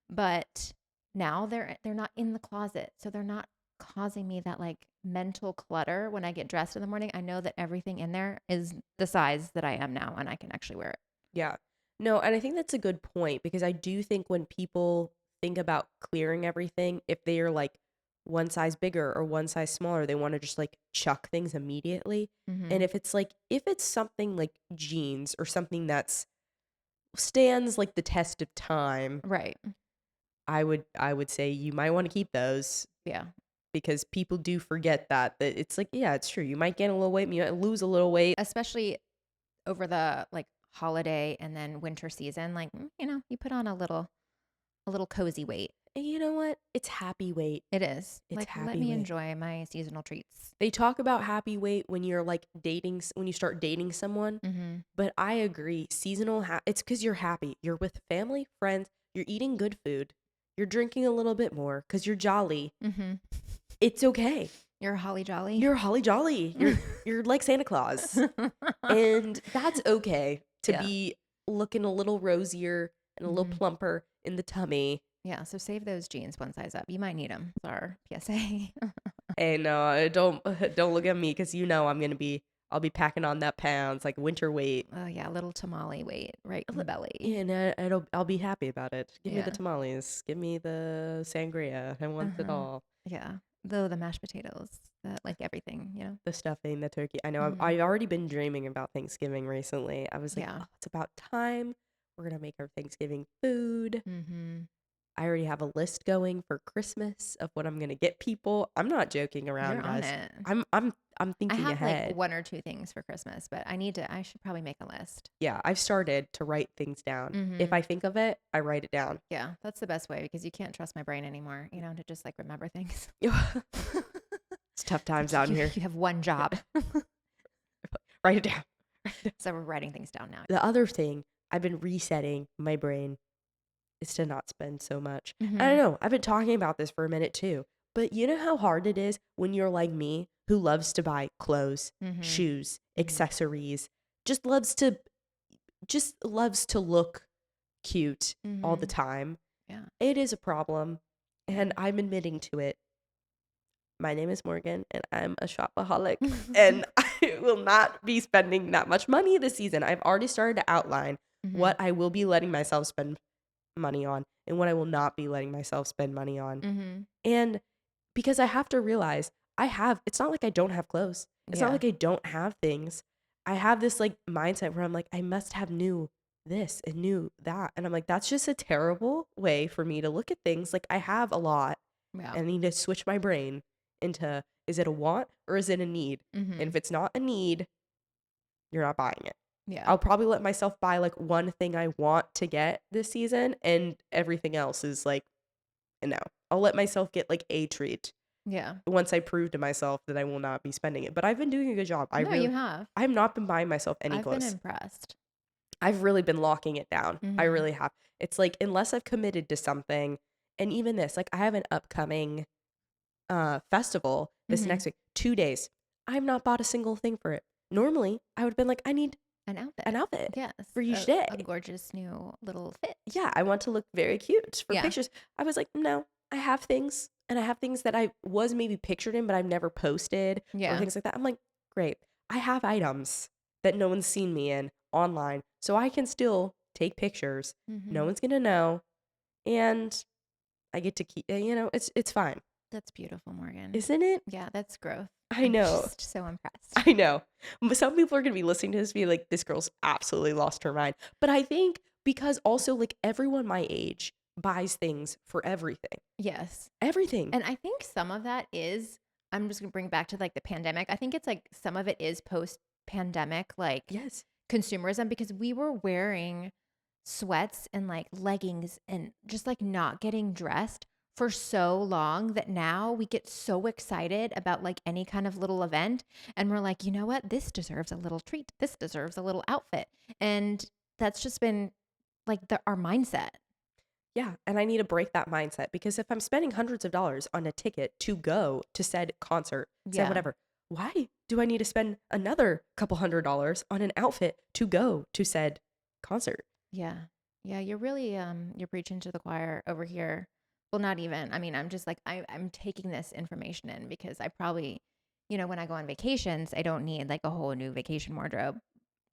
But now they're not in the closet. So they're not causing me that like mental clutter when I get dressed in the morning. I know that everything in there is the size that I am now and I can actually wear it. yeah. No, and I think that's a good point because I do think when people think about clearing everything, if they are like one size bigger or one size smaller, they want to just like chuck things immediately. And Mm-hmm. if it's something like jeans or something that's stands like the test of time, Right. I would say you might want to keep those Yeah. because people do forget that it's like, yeah, it's true. You might gain a little weight, you might lose a little weight. Especially over the like holiday and then winter season. Like, you put on a little cozy weight. And you know what? It's happy weight. It is. It's Like, let happy me weight. enjoy my seasonal treats. They talk about happy weight when you're like dating, when you start dating someone. Mm-hmm. But I agree, seasonal, it's because you're happy. You're with family, friends, you're eating good food, you're drinking a little bit more because you're jolly. Mm-hmm. It's okay. You're a holly jolly. You're holly jolly. You're like Santa Claus. And that's okay to Yeah. be looking a little rosier and a little Mm-hmm. plumper in the tummy. Yeah. So save those jeans one size up. You might need them. It's our PSA. And don't look at me because you know I'll be packing on that pounds like winter weight. Oh yeah, a little tamale weight right in the belly. And I'll be happy about it. Give me the Yeah. tamales. Give me the sangria. I want it Uh-huh. all. Yeah. Though the mashed potatoes, like everything, The stuffing, the turkey. I know Mm-hmm. I've already been dreaming about Thanksgiving recently. I was like, Yeah. oh, it's about time. We're gonna make our Thanksgiving food. Mm-hmm. I already have a list going for Christmas of what I'm gonna get people. I'm not joking You're around, on guys. it. I'm I thinking have like ahead. one or two things for Christmas, but I should probably make a list. Yeah, I've started to write things down. If Mm-hmm. I think of it, I write it down. Yeah, that's the best way because you can't trust my brain anymore, to just like remember things. It's tough times Like out here. you have one job. Write it down. So we're writing things down now. The other thing, I've been resetting my brain is to not spend so much. I Mm-hmm. don't know. I've been talking about this for a minute too. But you know how hard it is when you're like me, who loves to buy clothes, Mm-hmm. shoes, Mm-hmm. accessories, just loves to look cute all the Mm-hmm. time. Yeah. It is a problem, and I'm admitting to it. My name is Morgan, and I'm a shopaholic, and I will not be spending that much money this season. I've already started to outline Mm-hmm. what I will be letting myself spend money on and what I will not be letting myself spend money on. Mm-hmm. And because I have to realize it's not like I don't have clothes. It's not Yeah. like I don't have things. I have this like mindset where I'm like, I must have new this and new that. And I'm like, that's just a terrible way for me to look at things. Like I have a lot Yeah. and I need to switch my brain into, is it a want or is it a need? And Mm-hmm. if it's not a need, you're not buying it. Yeah. I'll probably let myself buy like one thing I want to get this season and everything else is like, no. I'll let myself get like a treat Yeah. once I prove to myself that I will not be spending it. But I've been doing a good job. No, you have. I have not been buying myself any I've been clothes. impressed. I've really been locking it down. I Mm-hmm. really have. It's like unless I've committed to something, and even this, like I have an upcoming festival this Mm-hmm. next week, 2 days. I've not bought a single thing for it. Normally, I would have been like, I need An outfit. an outfit Yes. for each day. A gorgeous new little fit. Yeah, I want to look very cute for Yeah. pictures. I was like, no, I have things, and I have things that I was maybe pictured in, but I've never posted or Yeah. things like that. I'm like, great. I have items that no one's seen me in online, so I can still take pictures. Mm-hmm. No one's gonna know, and I get to keep. It's fine, That's beautiful, Morgan. isn't it? Yeah, that's growth. I I'm know. just so impressed. I know. Some people are going to be listening to this be like, this girl's absolutely lost her mind. But I think because also like everyone my age buys things for everything. Yes. Everything. And I think some of that is, I'm just going to bring back to like the pandemic. I think it's like some of it is post pandemic, like Yes. consumerism, because we were wearing sweats and like leggings and just like not getting dressed for so long that now we get so excited about like any kind of little event. And we're like, you know what? This deserves a little treat. This deserves a little outfit. And that's just been like our mindset. Yeah. And I need to break that mindset because if I'm spending hundreds of dollars on a ticket to go to said concert, said Yeah. whatever, why do I need to spend another couple $100s on an outfit to go to said concert? Yeah. Yeah, you're really you're preaching to the choir over here. Well, not even. I mean, I'm just like I'm taking this information in because I probably, when I go on vacations, I don't need like a whole new vacation wardrobe.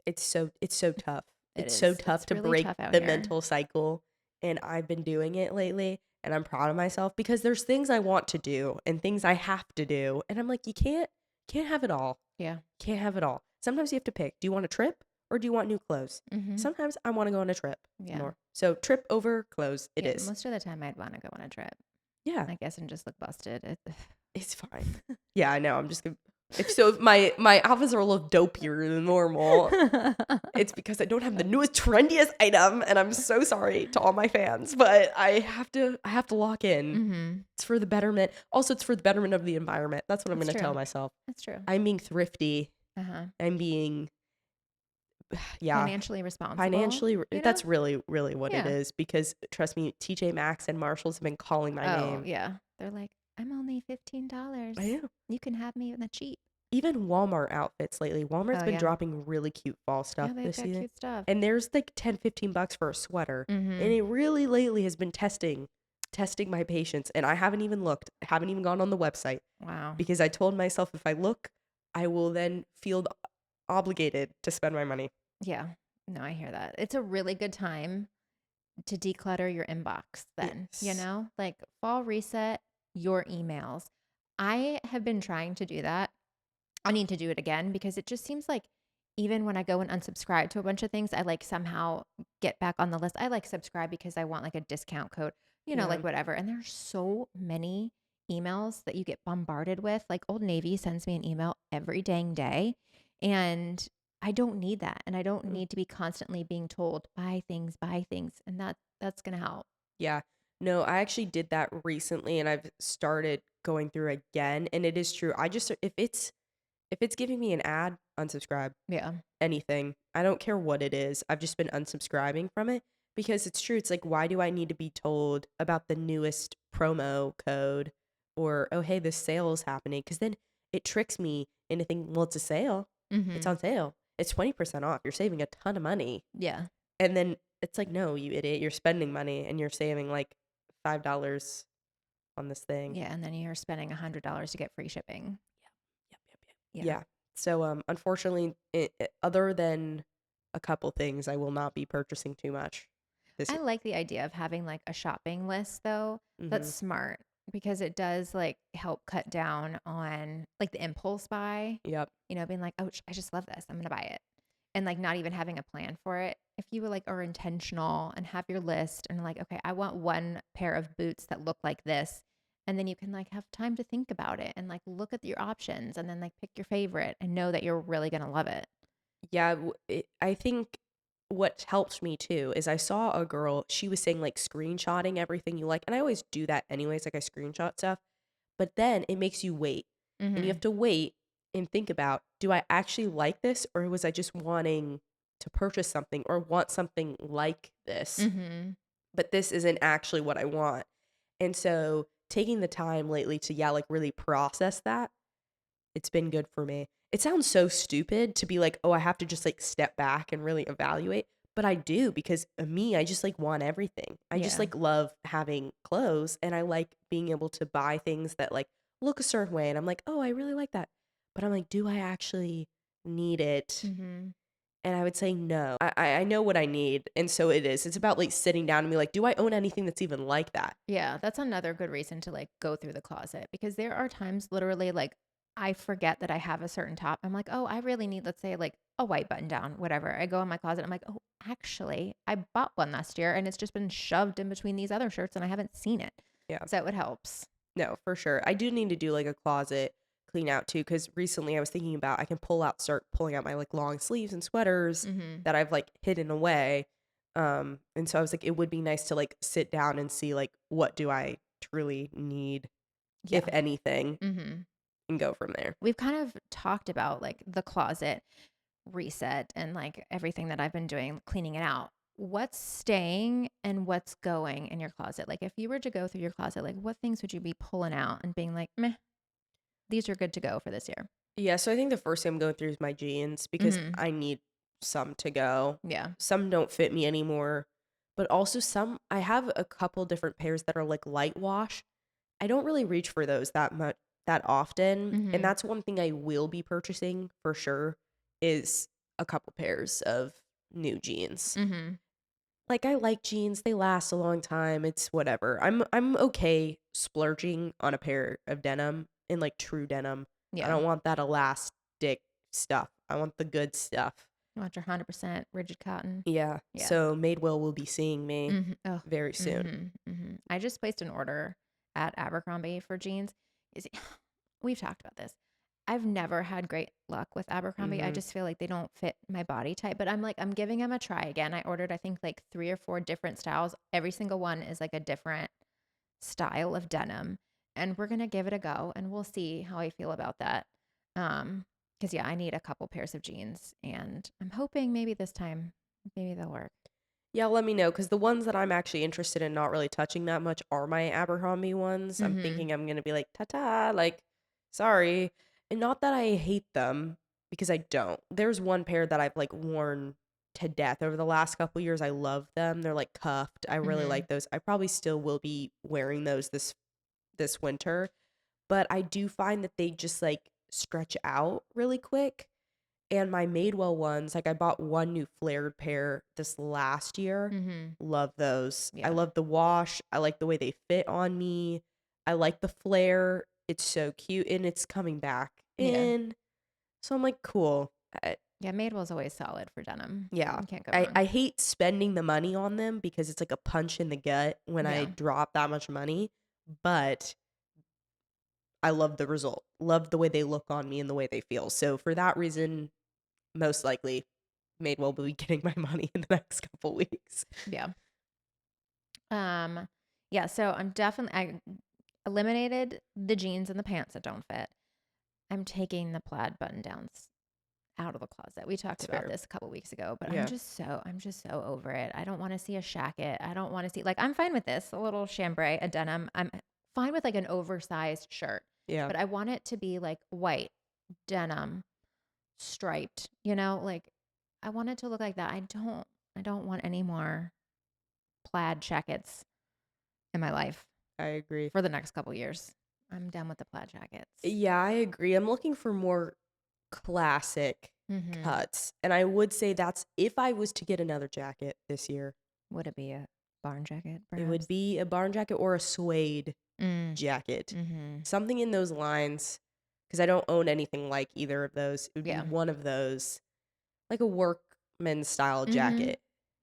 It's so tough. It It's so is. tough It's to really break tough out the here. mental cycle. And I've been doing it lately. And I'm proud of myself because there's things I want to do and things I have to do. And I'm like, you can't have it all. Yeah. Can't have it all. Sometimes you have to pick. Do you want a trip or do you want new clothes? Mm-hmm. Sometimes I want to go on a trip Yeah. more. So trip over clothes, it Yeah, is. most of the time I'd want to go on a trip. Yeah, I guess and just look busted. it's fine. Yeah, I know. I'm just gonna If my outfits are a little dopier than normal, it's because I don't have the newest, trendiest item, and I'm so sorry to all my fans, but I have to lock in. Mhm. It's for the betterment. Also, it's for the betterment of the environment. That's what I'm That's gonna tell true. myself. That's true. I'm being thrifty. Uh-huh. I'm being yeah, Financially responsible, financially you know? that's really what it Yeah. is because trust me, TJ Maxx and Marshalls have been calling my Oh, name. yeah. They're like, "I'm only I $15. know. You can have me in the cheap." Even Walmart outfits lately. Walmart's Oh, been yeah. dropping really cute fall stuff Yeah, they've this got season. cute stuff. And there's like 10, $15 for a sweater. And Mhm. it really lately has been testing my patience. And I haven't even looked, haven't even gone on the website Wow. because I told myself if I look, I will then feel obligated to spend my money. Yeah. No, I hear that. It's a really good time to declutter your inbox then, Yes. Like fall reset your emails. I have been trying to do that. I need to do it again because it just seems like even when I go and unsubscribe to a bunch of things, I like somehow get back on the list. I like subscribe because I want like a discount code, Yeah. like whatever. And there's so many emails that you get bombarded with. Like Old Navy sends me an email every dang day. And I don't need that. And I don't Mm. need to be constantly being told buy things, buy things. And that's gonna help. Yeah. No, I actually did that recently and I've started going through again. And it is true. I just, if it's giving me an ad, unsubscribe. Yeah. Anything. I don't care what it is. I've just been unsubscribing from it because it's true. It's like, why do I need to be told about the newest promo code or, oh, hey, this sale is happening? Because then it tricks me into thinking, well, it's a sale. It's Mm-hmm. on sale. It's 20% off. You're saving a ton of money. Yeah. And then it's like, no, you idiot. You're spending money and you're saving like $5 on this thing. Yeah. And then you're spending $100 to get free shipping. Yep, yep, yep. Yeah. Yeah. So, unfortunately, other than a couple things, I will not be purchasing too much this I year. like the idea of having like a shopping list though. That's Mhm. smart because it does like help cut down on like the impulse buy, Yep. being like, oh, I just love this. I'm going to buy it. And like not even having a plan for it. If you like are intentional and have your list and like, okay, I want one pair of boots that look like this. And then you can like have time to think about it and like look at your options and then like pick your favorite and know that you're really going to love it. Yeah, I think what helped me too is I saw a girl, she was saying like screenshotting everything you like, and I always do that anyways, like I screenshot stuff, but then it makes you wait. And you Mm-hmm. have to wait and think about, do I actually like this or was I just wanting to purchase something or want something like this? Mm-hmm. But this isn't actually what I want. And so taking the time lately to, yeah, like really process that, it's been good for me. It sounds so stupid to be like, oh, I have to just like step back and really evaluate. But I do because of me, I just like want everything. I just Yeah. like love having clothes and I like being able to buy things that like look a certain way. And I'm like, oh, I really like that. But I'm like, do I actually need it? Mm-hmm. And I would say no. I know what I need. And so it is. It's about like sitting down and be like, do I own anything that's even like that? Yeah, that's another good reason to like go through the closet because there are times literally like I forget that I have a certain top. I'm like, oh, I really need, let's say, like a white button down, whatever. I go in my closet. I'm like, oh, actually, I bought one last year and it's just been shoved in between these other shirts and I haven't seen it. Yeah. So it helps. No, for sure. I do need to do like a closet clean out too, because recently I was thinking about I can start pulling out my like long sleeves and sweaters Mm-hmm. that I've like hidden away. And so I was like, it would be nice to like sit down and see like what do I truly need, if Yeah. anything, Mm-hmm. and go from there. We've kind of talked about like the closet reset and like everything that I've been doing, cleaning it out. What's staying and what's going in your closet? Like if you were to go through your closet, like what things would you be pulling out and being like, meh, these are good to go for this year? Yeah, so I think the first thing I'm going through is my jeans because Mm-hmm. I need some to go. Yeah. Some don't fit me anymore, but also some I have a couple different pairs that are like light wash. I don't really reach for those that often, and Mm-hmm. that's one thing I will be purchasing for sure is a couple pairs of new jeans. Mm-hmm. Like I like jeans, they last a long time. It's whatever. I'm okay splurging on a pair of denim in like true denim. I Yeah. don't want that elastic stuff. I want the good stuff. You want your 100% rigid cotton? Yeah. Yeah. So Madewell will be seeing me Mm-hmm. Oh. very soon. Mm-hmm. Mm-hmm. I just placed an order at Abercrombie for jeans. Is We've talked about this. I've never had great luck with Abercrombie. I Mhm. just feel like they don't fit my body type, but I'm giving them a try again. I ordered, I think, like 3 or 4 different styles. Every single one is like a different style of denim, and we're gonna give it a go, and we'll see how I feel about that. Because yeah, I need a couple pairs of jeans, and I'm hoping maybe this time, maybe they'll work. Yeah, let me know because the ones that I'm actually interested in not really touching that much are my Abercrombie ones. I'm Mhm. thinking I'm gonna be like, ta-ta, like, sorry. And not that I hate them, because I don't. There's one pair that I've like worn to death over the last couple years. I love them. They're like cuffed. I really Mhm. like those. I probably still will be wearing those this winter, but I do find that they just like stretch out really quick. And my Madewell ones, like I bought one new flared pair this last year. Mhm. Love those. I Yeah. love the wash. I like the way they fit on me. I like the flare. It's so cute and it's coming back Yeah. in. So I'm like, cool. I, Yeah, Madewell's always solid for denim. yeah. You can't go I, wrong. I hate spending the money on them because it's like a punch in the gut when I Yeah. drop that much money. But I love the result. Love the way they look on me and the way they feel. So for that reason, most likely Madewell will be getting my money in the next couple weeks. Yeah. Um, yeah, so I eliminated the jeans and the pants that don't fit. I'm taking the plaid button downs out of the closet. We talked It's about fair. this a couple weeks ago, but Yeah. I'm just so over it. I don't want to see a shacket. I don't want to see like I'm fine with this, a little chambray, a denim. I'm fine with like an oversized shirt, Yeah. but I want it to be like white, denim, striped, like I want it to look like that. I don't want any more plaid jackets in my life I agree. for the next couple years. I'm done with the plaid jackets. Yeah, I agree. I'm looking for more classic Mhm. cuts. And I would say that's if I was to get another jacket this year, Would it be a barn jacket, it would perhaps? be a barn jacket or a suede Mm. jacket. Mhm. Something in those lines because I don't own anything like either of those. It would be Yeah. one of those, like a workman style Mhm. jacket.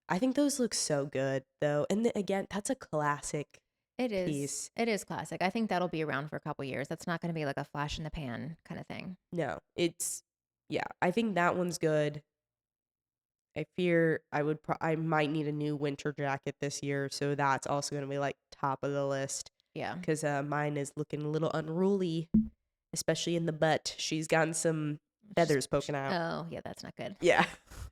I think those look so good though. And again, that's a classic It is. piece. It is classic. I think that'll be around for a couple years. That's not going to be like a flash in the pan kind of thing. No, yeah, I think that one's good. I fear I might need a new winter jacket this year, so that's also gonna be like top of the list Yeah. because mine is looking a little unruly, especially in the butt. She's gotten some feathers poking out. Oh, yeah, that's not good. Yeah,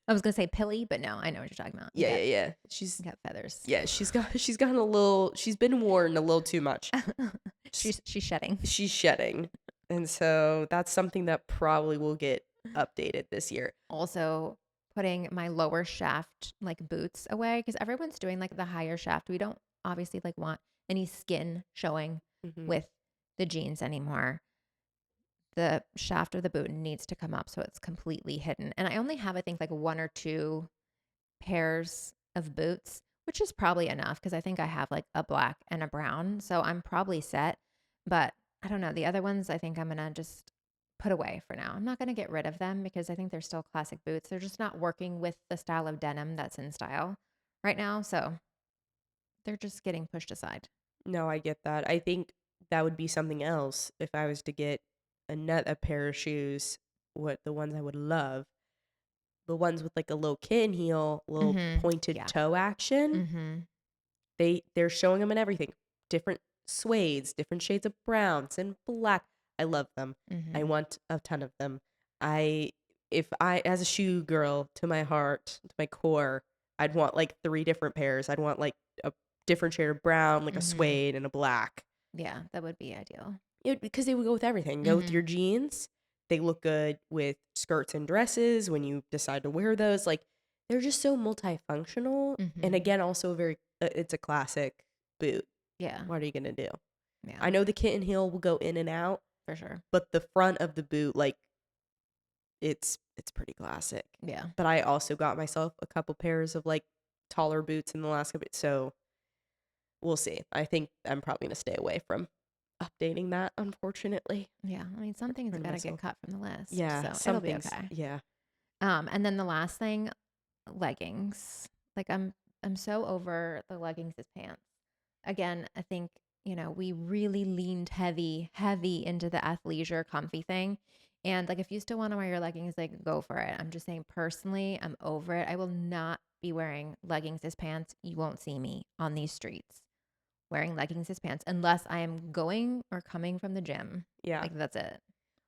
I was going to say pilly, but no, I know what you're talking about. You yeah, got yeah, yeah. you got feathers. She's gotten a little. She's been worn a little too much. S- She's shedding. She's shedding, and so that's something that probably will get updated this year. Also, putting my lower shaft like boots away because everyone's doing like the higher shaft. We don't obviously like want any skin showing Hmm. with the jeans anymore. The shaft of the boot needs to come up so it's completely hidden. And I only have, I think, like 1 or 2 pairs of boots, which is probably enough because I think I have like a black and a brown. So I'm probably set. But I don't know. The other ones, I think I'm going to just put away for now. I'm not going to get rid of them because I think they're still classic boots. They're just not working with the style of denim that's in style right now. So they're just getting pushed aside. No, I get that. I think that would be something else if I was to get a pair of shoes. What the ones I would love, the ones with like a little kitten heel, little Mm-hmm. pointed Yeah. toe action. Mm-hmm. They're showing them in everything, different suedes, different shades of browns and black. I love them. I Mm-hmm. want a ton of them. I if I as a shoe girl to my heart, to my core, I'd want like 3 different pairs. I'd want like a different shade of brown, like a Mm-hmm. suede and a black. Yeah, that would be ideal. Because they would go with everything. Go with Mm-hmm. your jeans. They look good with skirts and dresses when you decide to wear those. Like they're just so multifunctional. And Mm-hmm. again, also very it's a classic boot. Yeah. What are you gonna do? Yeah, I know the kitten heel will go in and out, for sure. but the front of the boot, like it's pretty classic. Yeah. But I also got myself a couple pairs of like taller boots in the last couple. So we'll see. I think I'm probably gonna stay away from updating that, unfortunately, Yeah. I mean, some things for got to get myself. cut from the list. Yeah, So it'll some be things. okay. Yeah. And then the last thing, leggings. Like I'm so over the leggings as pants. Again, I think, we really leaned heavy into the athleisure comfy thing. And like if you still want to wear your leggings, like go for it. I'm just saying personally, I'm over it. I will not be wearing leggings as pants. You won't see me on these streets wearing leggings as pants unless I am going or coming from the gym. Yeah. Like that's it.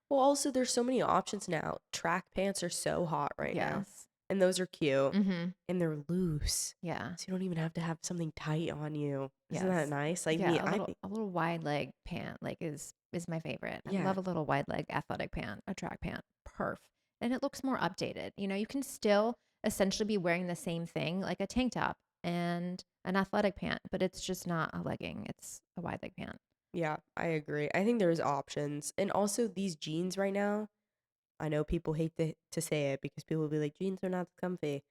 Well, also there's so many options now. Track pants are so hot right now. Yes. And those are cute. Mhm. And they're loose. Yeah. So you don't even have to have something tight on you. Isn't that Yes. nice? Like me, Yeah, I think a little wide leg pant like is my favorite. I yeah. love a little wide leg athletic pant, a track pant. Perf. And it looks more updated. You know, you can still essentially be wearing the same thing like a tank top and an athletic pant, but it's just not a legging. It's a wide leg pant. Yeah, I agree. I think there's options. And also these jeans right now, I know people hate to say it because people will be like, jeans are not comfy.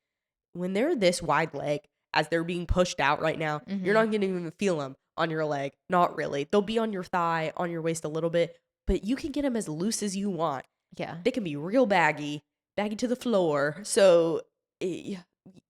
When they're this wide leg, as they're being pushed out right now, you're Mhm. not going to even feel them on your leg. Not really. They'll be on your thigh, on your waist a little bit, but you can get them as loose as you want. Yeah. They can be real baggy, baggy to the floor. So it,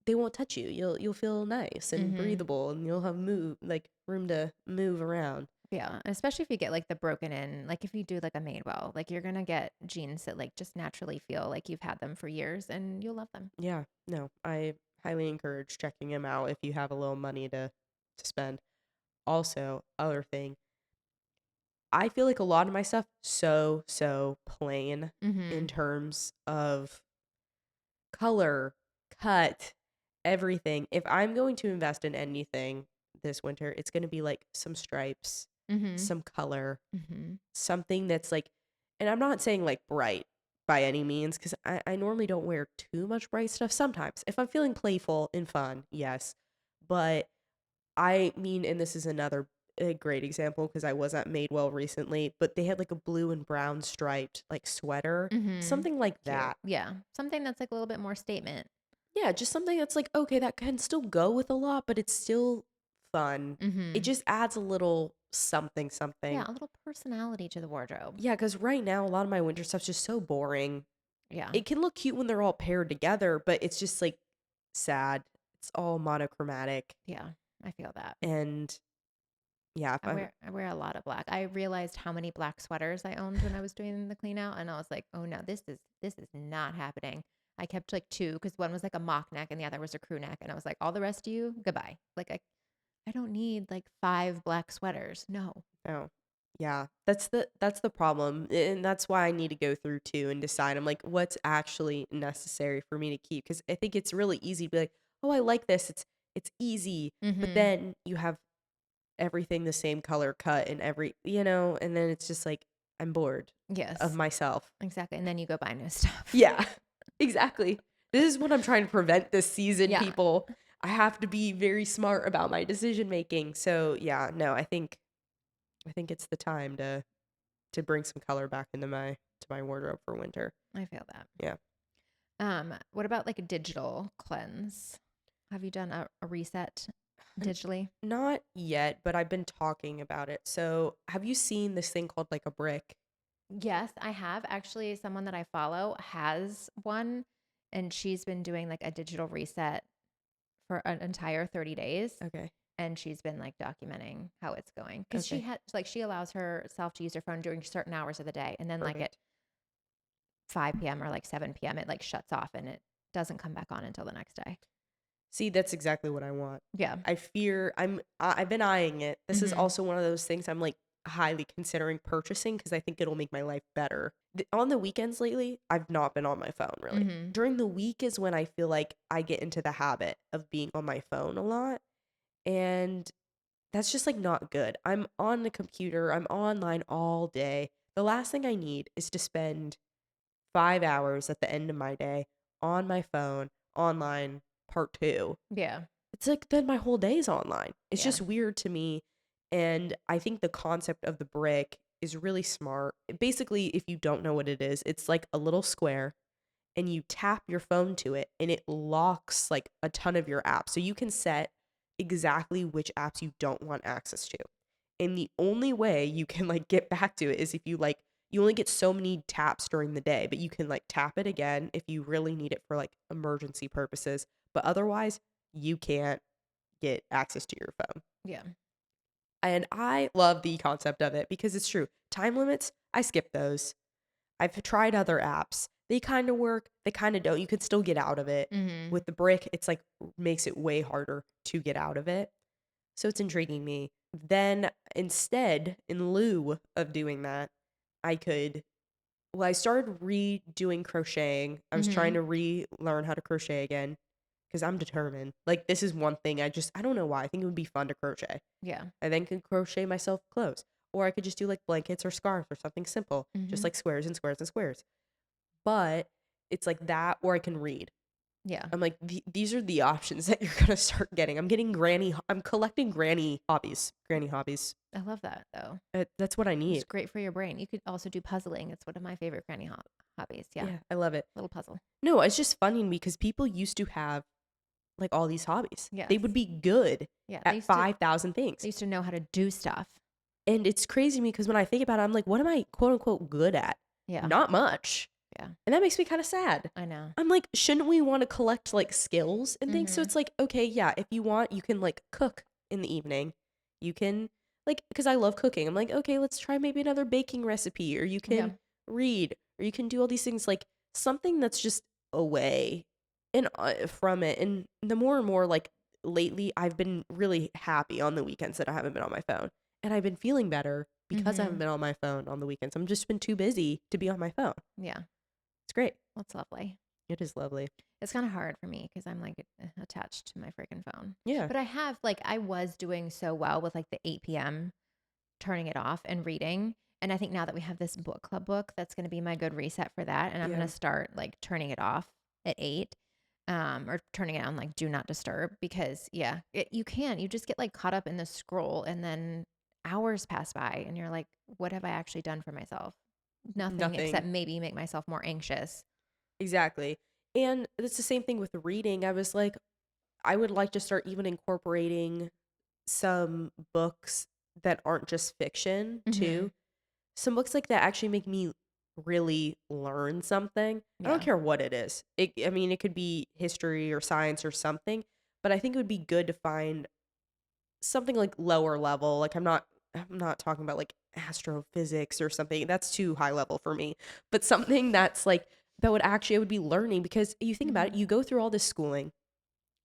they won't touch you. You'll feel nice and Mhm. breathable, and you'll have room to move around. Yeah, especially if you get like the broken in, like if you do like a Madewell, like you're gonna get jeans that like just naturally feel like you've had them for years and you'll love them. Yeah, no, I highly encourage checking them out if you have a little money to spend. Also, other thing, I feel like a lot of my stuff so plain in Mhm. terms of color, cut, everything. If I'm going to invest in anything this winter, it's going to be like some stripes, Mhm. some color, Mhm. something that's like, and I'm not saying like bright by any means, because I normally don't wear too much bright stuff sometimes. If I'm feeling playful and fun, yes. But I mean, and this is another a great example because I was at Madewell recently, but they had like a blue and brown striped like sweater, Mhm. something like Cute. that. Yeah. Something that's like a little bit more statement. Yeah, just something that's like, okay, that can still go with a lot, but it's still fun. It Mhm. just adds a little something, Yeah, something. a little personality to the wardrobe. Yeah, because right now, a lot of my winter stuff's just so boring. Yeah. It can look cute when they're all paired together, but it's just like sad. It's all monochromatic. Yeah. I feel that. And yeah, if I'm, I wear a lot of black. I realized how many black sweaters I owned when I was doing the clean out and I was like, "Oh no, this is not happening." I kept like two cuz one was like a mock neck and the other was a crew neck and I was like, "All the rest of you, goodbye." Like I don't need like five black sweaters. No. oh, yeah, that's the problem. And that's why I need to go through too and decide. I'm like, what's actually necessary for me to keep? Because I think it's really easy to be like, oh, I like this. It's easy. But Mhm. then you have everything the same color cut and and then it's just like I'm bored of Yes. myself. Exactly. And then you go buy new stuff. Yeah, exactly. This is what I'm trying to prevent this season, Yeah. people. I have to be very smart about my decision making. So yeah, no, I think it's the time to bring some color back into my wardrobe for winter. I feel that. Yeah. What about like a digital cleanse? Have you done a reset N- digitally? Not yet, but I've been talking about it. So, have you seen this thing called like a brick? Yes, I have. Actually, someone that I follow has one, and she's been doing like a digital reset for an entire 30 days. Okay. And she's been like documenting how it's going because she Okay. had like she allows herself to use her phone during certain hours of the day. And then like at Perfect. 5 p.m. or like 7 p.m., it like shuts off and it doesn't come back on until the next day. See, that's exactly what I want. Yeah. I've been eyeing it. This is Mm-hmm. also one of those things I'm like highly considering purchasing because I think it'll make my life better. On the weekends lately, I've not been on my phone really. Mm-hmm. During the week is when I feel like I get into the habit of being on my phone a lot. And that's just like not good. I'm on the computer, I'm online all day. The last thing I need is to spend 5 hours at the end of my day on my phone, online, part two. Yeah. It's like then my whole day is online. It's Yeah. just weird to me. And I think the concept of the brick is really smart. Basically, if you don't know what it is, it's like a little square and you tap your phone to it and it locks like a ton of your apps. So you can set exactly which apps you don't want access to. And the only way you can like get back to it is if you only get so many taps during the day, but you can like tap it again if you really need it for like emergency purposes. But otherwise, you can't get access to your phone. Yeah. And I love the concept of it because it's true. Time limits, I skip those. I've tried other apps. They kind of work, they kind of don't. You could still get out of it. Mhm. With the brick, it's like makes it way harder to get out of it. So it's intriguing me. Then instead, in lieu of doing that, I could well, I started redoing crocheting. I was trying Mhm. to relearn how to crochet again because I'm determined. Like this is one thing I don't know why. I think it would be fun to crochet. Yeah. I then could crochet myself clothes. Or I could just do like blankets or scarves or something simple, just Mhm. like squares and squares and squares. But it's like that, or I can read. Yeah. I'm like, these are the options that you're gonna start getting. I'm collecting granny hobbies. I love that though. That's what I It's need. great for your brain. You could also do puzzling. It's one of my favorite granny hobbies. Yeah. Yeah, I love it. Little puzzle. No, it's just funny because people used to have like all these hobbies. They Yes. would be good Yeah. at 5,000 They things. used to know how to do stuff. And it's crazy to me because when I think about it, I'm like, what am I quote unquote good at? Yeah. Not much. Yeah. And that makes me kind of sad. I know. I'm like, shouldn't we want to collect like skills and things? So Mhm. it's like, okay, yeah, if you want, you can like cook in the evening. You can like, because I love cooking. I'm like, okay, let's try maybe another baking recipe, or you Yeah. can read, or you can do all these things like something that's just away and from it. And the more and more like lately, I've been really happy on the weekends that I haven't been on my phone. And I've been feeling better because I haven't Mhm. been on my phone on the weekends. I'm just been too busy to be on my phone. Yeah. It's great. That's lovely. It is lovely. It's kind of hard for me because I'm like attached to my freaking phone. Yeah. But I was doing so well with like the 8 p.m. turning it off and reading. And I think now that we have this book club book, that's going to be my good reset for that. And I'm going Yeah. to start like turning it off at 8, or turning it on like do not disturb because you just get like caught up in the scroll and then hours pass by and you're like, what have I actually done for myself? Nothing Nothing. except maybe make myself more anxious. Exactly. And it's the same thing with the reading. I was like, I would like to start even incorporating some books that aren't just fiction Hmm. too. Some books like that actually make me really learn something. I don't Yeah, care what it is. I mean, it could be history or science or something, but I think it would be good to find something like lower level. Like I'm not talking about like astrophysics or something. That's too high level for me. But something that's like that would actually I would be learning because you think about it, hmm, you go through all this schooling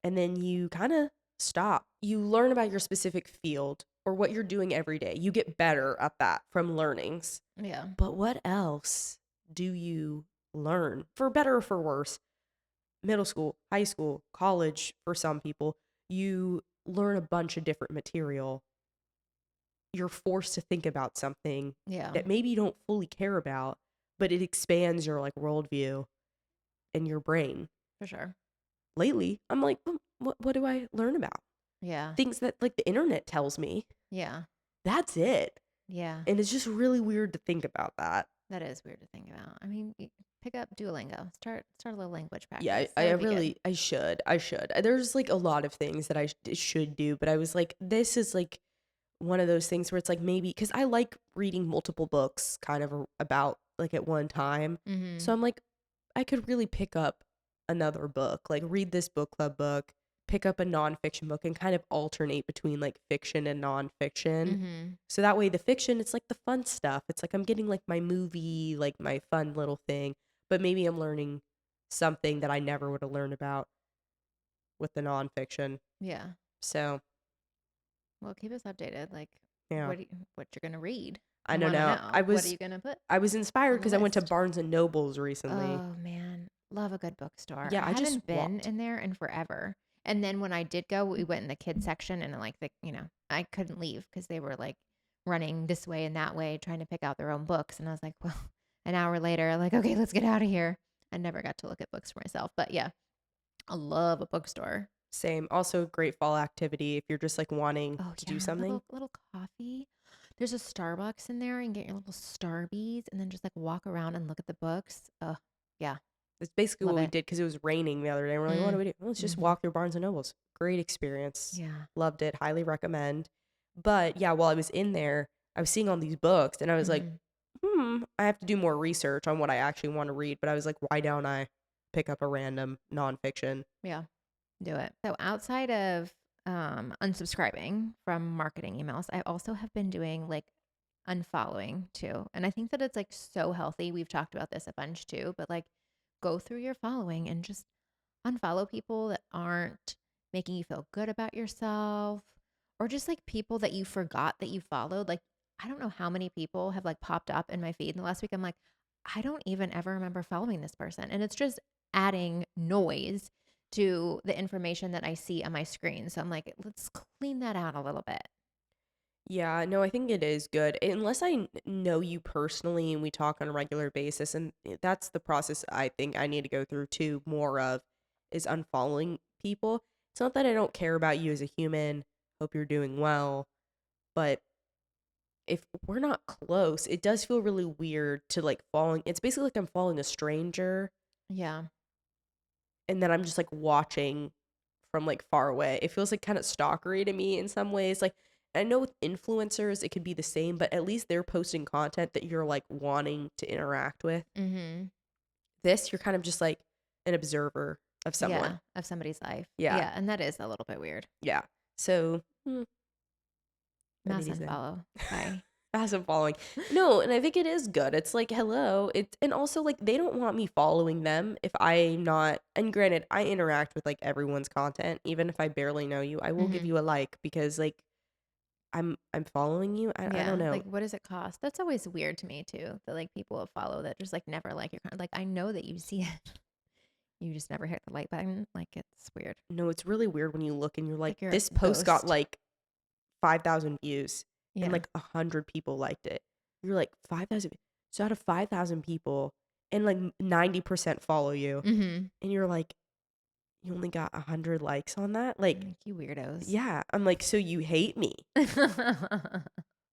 and then you kind of stop. You learn about your specific field or what you're doing every day. You get better at that from learnings. yeah, But what else do you learn? For better or for worse? Middle school, high school, college for some people, you learn a bunch of different material. You're forced to think about something yeah, that maybe you don't fully care about, but it expands your like worldview and your brain. for sure. Lately, I'm like, what do I learn about? Yeah, Things that like the internet tells me. yeah, That's it. yeah. And it's just really weird to think about that. That is weird to think about. I mean, pick up Duolingo. Start a little language Yeah, practice. That would be good. I should. There's like a lot of things that should do, but I was like, this is like one of those things where it's like maybe because I like reading multiple books kind of about like at one time. So Mhm. I'm like, I could really pick up another book, like read this book club book, pick up a nonfiction book, and kind of alternate between like fiction and nonfiction. Mhm. So that way, the fiction, it's like the fun stuff. It's like I'm getting like my movie, like my fun little thing, but maybe I'm learning something that I never would have learned about with the nonfiction. Yeah. So, Well, keep us updated. Like, yeah, what you're gonna read? I I don't want to know. know. What are you gonna put I was inspired on the because I went to list? Barnes and Nobles recently. Oh man, love a good bookstore. Yeah, I I just haven't been walked. in there in forever. And then when I did go, we went in the kids section, and like I couldn't leave because they were like running this way and that way, trying to pick out their own books. And I was like, well, an hour later, like, okay, let's get out of here. I never got to look at books for myself, but yeah, I love a bookstore. Same. Also, a great fall activity if you're just like wanting Oh to do yeah, something. little coffee. There's a Starbucks in there and get your little Starbies and then just like walk around and look at the books. Oh, yeah, It's basically love what we it. did because it was raining the other day. We're like, what do Mm. we do? Well, let's just Hmm. walk through Barnes and Nobles. Great experience. Yeah. Loved it. Highly recommend. But yeah, while I was in there, I was seeing all these books and I was like, Hmm. I have to do more research on what I actually want to read. But I was like, why don't I pick up a random nonfiction? Yeah. Do it. So outside of unsubscribing from marketing emails, I also have been doing like unfollowing too. And I think that it's like so healthy. We've talked about this a bunch too, but like go through your following and just unfollow people that aren't making you feel good about yourself, or just like people that you forgot that you followed. Like, I don't know how many people have like popped up in my feed in the last week. I'm like, I don't even ever remember following this person. And it's just adding noise to the information that I see on my screen. So I'm like, let's clean that out a little bit. Yeah, no, I think it is good. Unless know you personally and we talk on a regular basis. And that's the process I think I need to go through too, more of is unfollowing people. It's not that I don't care about you as a human, hope you're doing well, but if we're not close, it does feel really weird to like following. It's basically like I'm following a stranger Yeah. and then I'm just like watching from like far away. It feels like kind of stalkery to me in some ways. Like I know with influencers it could be the same, but at least they're posting content that you're like wanting to interact with. Mm-hmm. This you're kind of just like an observer of someone. Yeah. Of somebody's life. Yeah. Yeah. And that is a little bit weird. Yeah. So Mouse maybe then. unfollow. Bye. Passive following. No, and I think it is good. It's like, hello. It's and also like they don't want me following them if I'm not, and granted, I interact with like everyone's content. Even if I barely know you, I will give Mm-hmm. you a like because like I'm following you. I don't Yeah. know. Like, what does it cost? That's always weird to me too. That like people will follow that just like never like your content. Like, I know that you see it. You just never hit the like button. Like, it's weird. No, it's really weird when you look and you're It's like, like you're this a post got ghost. like 5,000 views and Yeah. like 100 people liked it. You're like 5,000. So out of 5,000 people and like 90% follow you Mm-hmm. and you're like, you only got 100 likes on that? Like, Like, you weirdos. yeah. I'm like, so you hate me.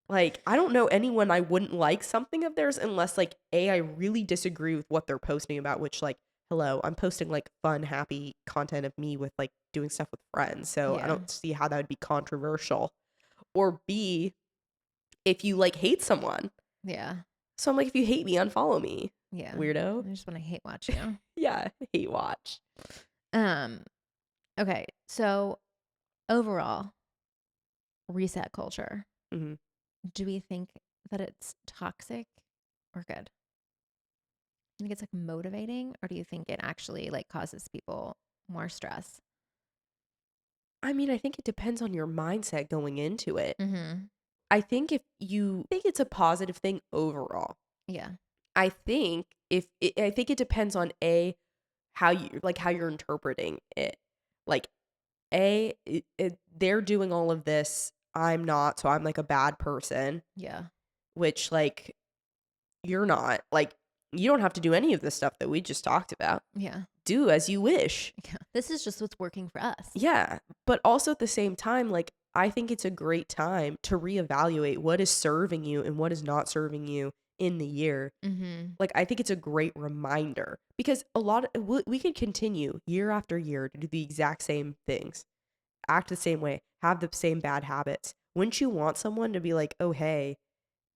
Like, I don't know anyone I wouldn't like something of theirs unless like I really disagree with what they're posting about, which like, hello, I'm posting like fun, happy content of me with like doing stuff with friends. So I Yeah. don't see how that would be controversial. Or B, if you like hate someone. Yeah. So I'm like, if you hate me, unfollow me. Yeah. Weirdo. I just want to hate watch you. Yeah, hate watch. Um, okay. So overall, reset culture. Hmm. Do we think that it's toxic or good? Do you think it's like motivating, or do you think it actually like causes people more stress? I mean, I think it depends on your mindset going into it. Mm-hmm. I think if you think it's a positive thing overall. Yeah. I think it depends on a how you like how you're interpreting it. Like they're doing all of this, I'm not, so I'm like a bad person, Yeah. which like you're not. Like you don't have to do any of the stuff that we just talked about. Yeah. Do as you wish. Yeah. This is just what's working for us. Yeah, but also at the same time, like I think it's a great time to reevaluate what is serving you and what is not serving you in the year. Mm-hmm. Like I think it's a great reminder because we could continue year after year to do the exact same things, act the same way, have the same bad habits. Wouldn't you want someone to be like, "Oh, hey,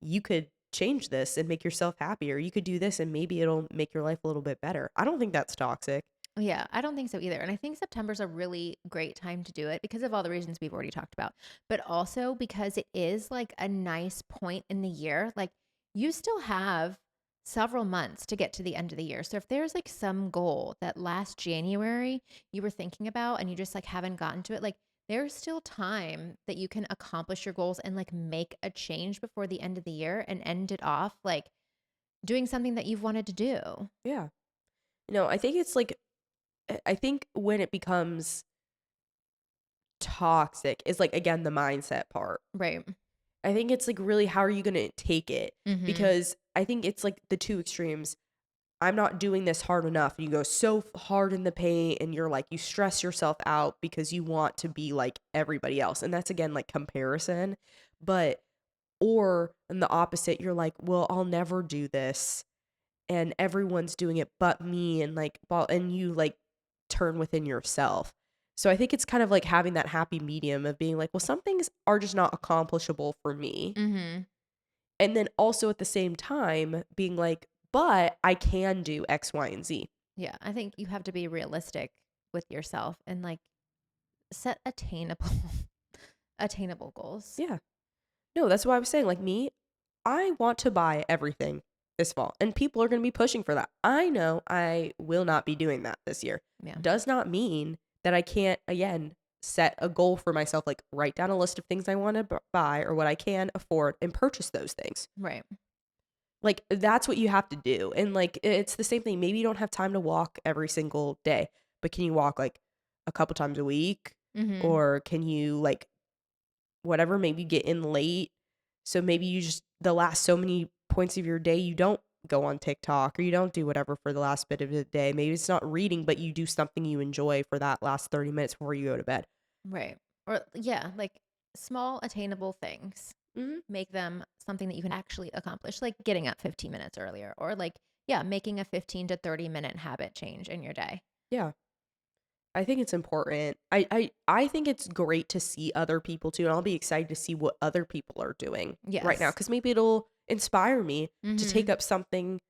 you could change this and make yourself happier. You could do this and maybe it'll make your life a little bit better." I don't think that's toxic. Yeah, I don't think so either. And I think September's a really great time to do it because of all the reasons we've already talked about, but also because it is like a nice point in the year. Like, you still have several months to get to the end of the year. So if there's like some goal that last January you were thinking about and you just like haven't gotten to it, like there's still time that you can accomplish your goals and like make a change before the end of the year and end it off like doing something that you've wanted to do. Yeah. No, I think it's like I think when it becomes toxic is like again the mindset part. Right. I think it's like really how are you going to take it? Mm-hmm. Because I think it's like the two extremes. I'm not doing this hard enough. And you go so hard in the paint and you're like, you stress yourself out because you want to be like everybody else. And that's again like comparison. But, or in the opposite, you're like, well, I'll never do this. And everyone's doing it but me. And like, and you like turn within yourself. So I think it's kind of like having that happy medium of being like, well, some things are just not accomplishable for me. Mm-hmm. And then also at the same time being like, but I can do X, Y, and Z. Yeah, I think you have to be realistic with yourself and like set attainable attainable goals. Yeah. No, that's what I was saying. Like me, I want to buy everything this fall, and people are going to be pushing for that. I know I will not be doing that this year. Yeah. Does not mean that I can't, again, set a goal for myself, like write down a list of things I want to buy or what I can afford and purchase those things. Right. Like, that's what you have to do. And like, it's the same thing. Maybe you don't have time to walk every single day, but can you walk like a couple times a week? Mm-hmm. Or can you like whatever, maybe get in late. So maybe you just the last so many points of your day you don't go on TikTok or you don't do whatever for the last bit of the day. Maybe it's not reading, but you do something you enjoy for that last 30 minutes before you go to bed. Right. Or yeah, like small attainable things. Mhm. Make them something that you can actually accomplish, like getting up 15 minutes earlier or like, yeah, making a 15 to 30-minute habit change in your day. Yeah. I think it's important. I think it's great to see other people too, and I'll be excited to see what other people are doing right now Yes. because maybe it'll inspire me to take Mm-hmm. up something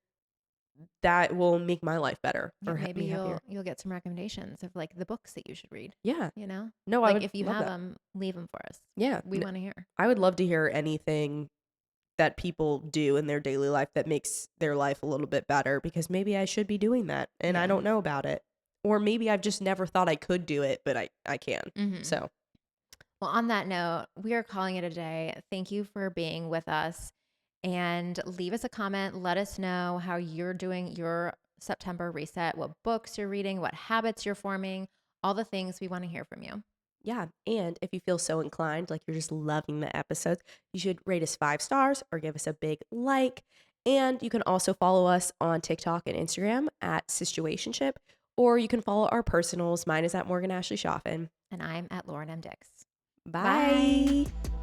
that will make my life better Yeah, or maybe me you'll happier. you'll get some recommendations of like the books that you should read, Yeah. you know? No, I Like would if you love have that. them, leave them for us. Yeah. We want to hear. I would love to hear anything that people do in their daily life that makes their life a little bit better because maybe I should be doing that and I Yeah. don't know about it. Or maybe I've just never thought I could do it, but I can. Mhm. So, Well, on that note, we are calling it a day. Thank you for being with us and leave us a comment. Let us know how you're doing your September reset, what books you're reading, what habits you're forming, all the things we want to hear from you. yeah. And if you feel so inclined, like you're just loving the episodes, you should rate us 5 stars or give us a big like. And you can also follow us on TikTok and Instagram at Situationship, or you can follow our personals. Mine is at Morgan Ashley Shoffin. And I'm at Lauren M. Dix. Bye. Bye.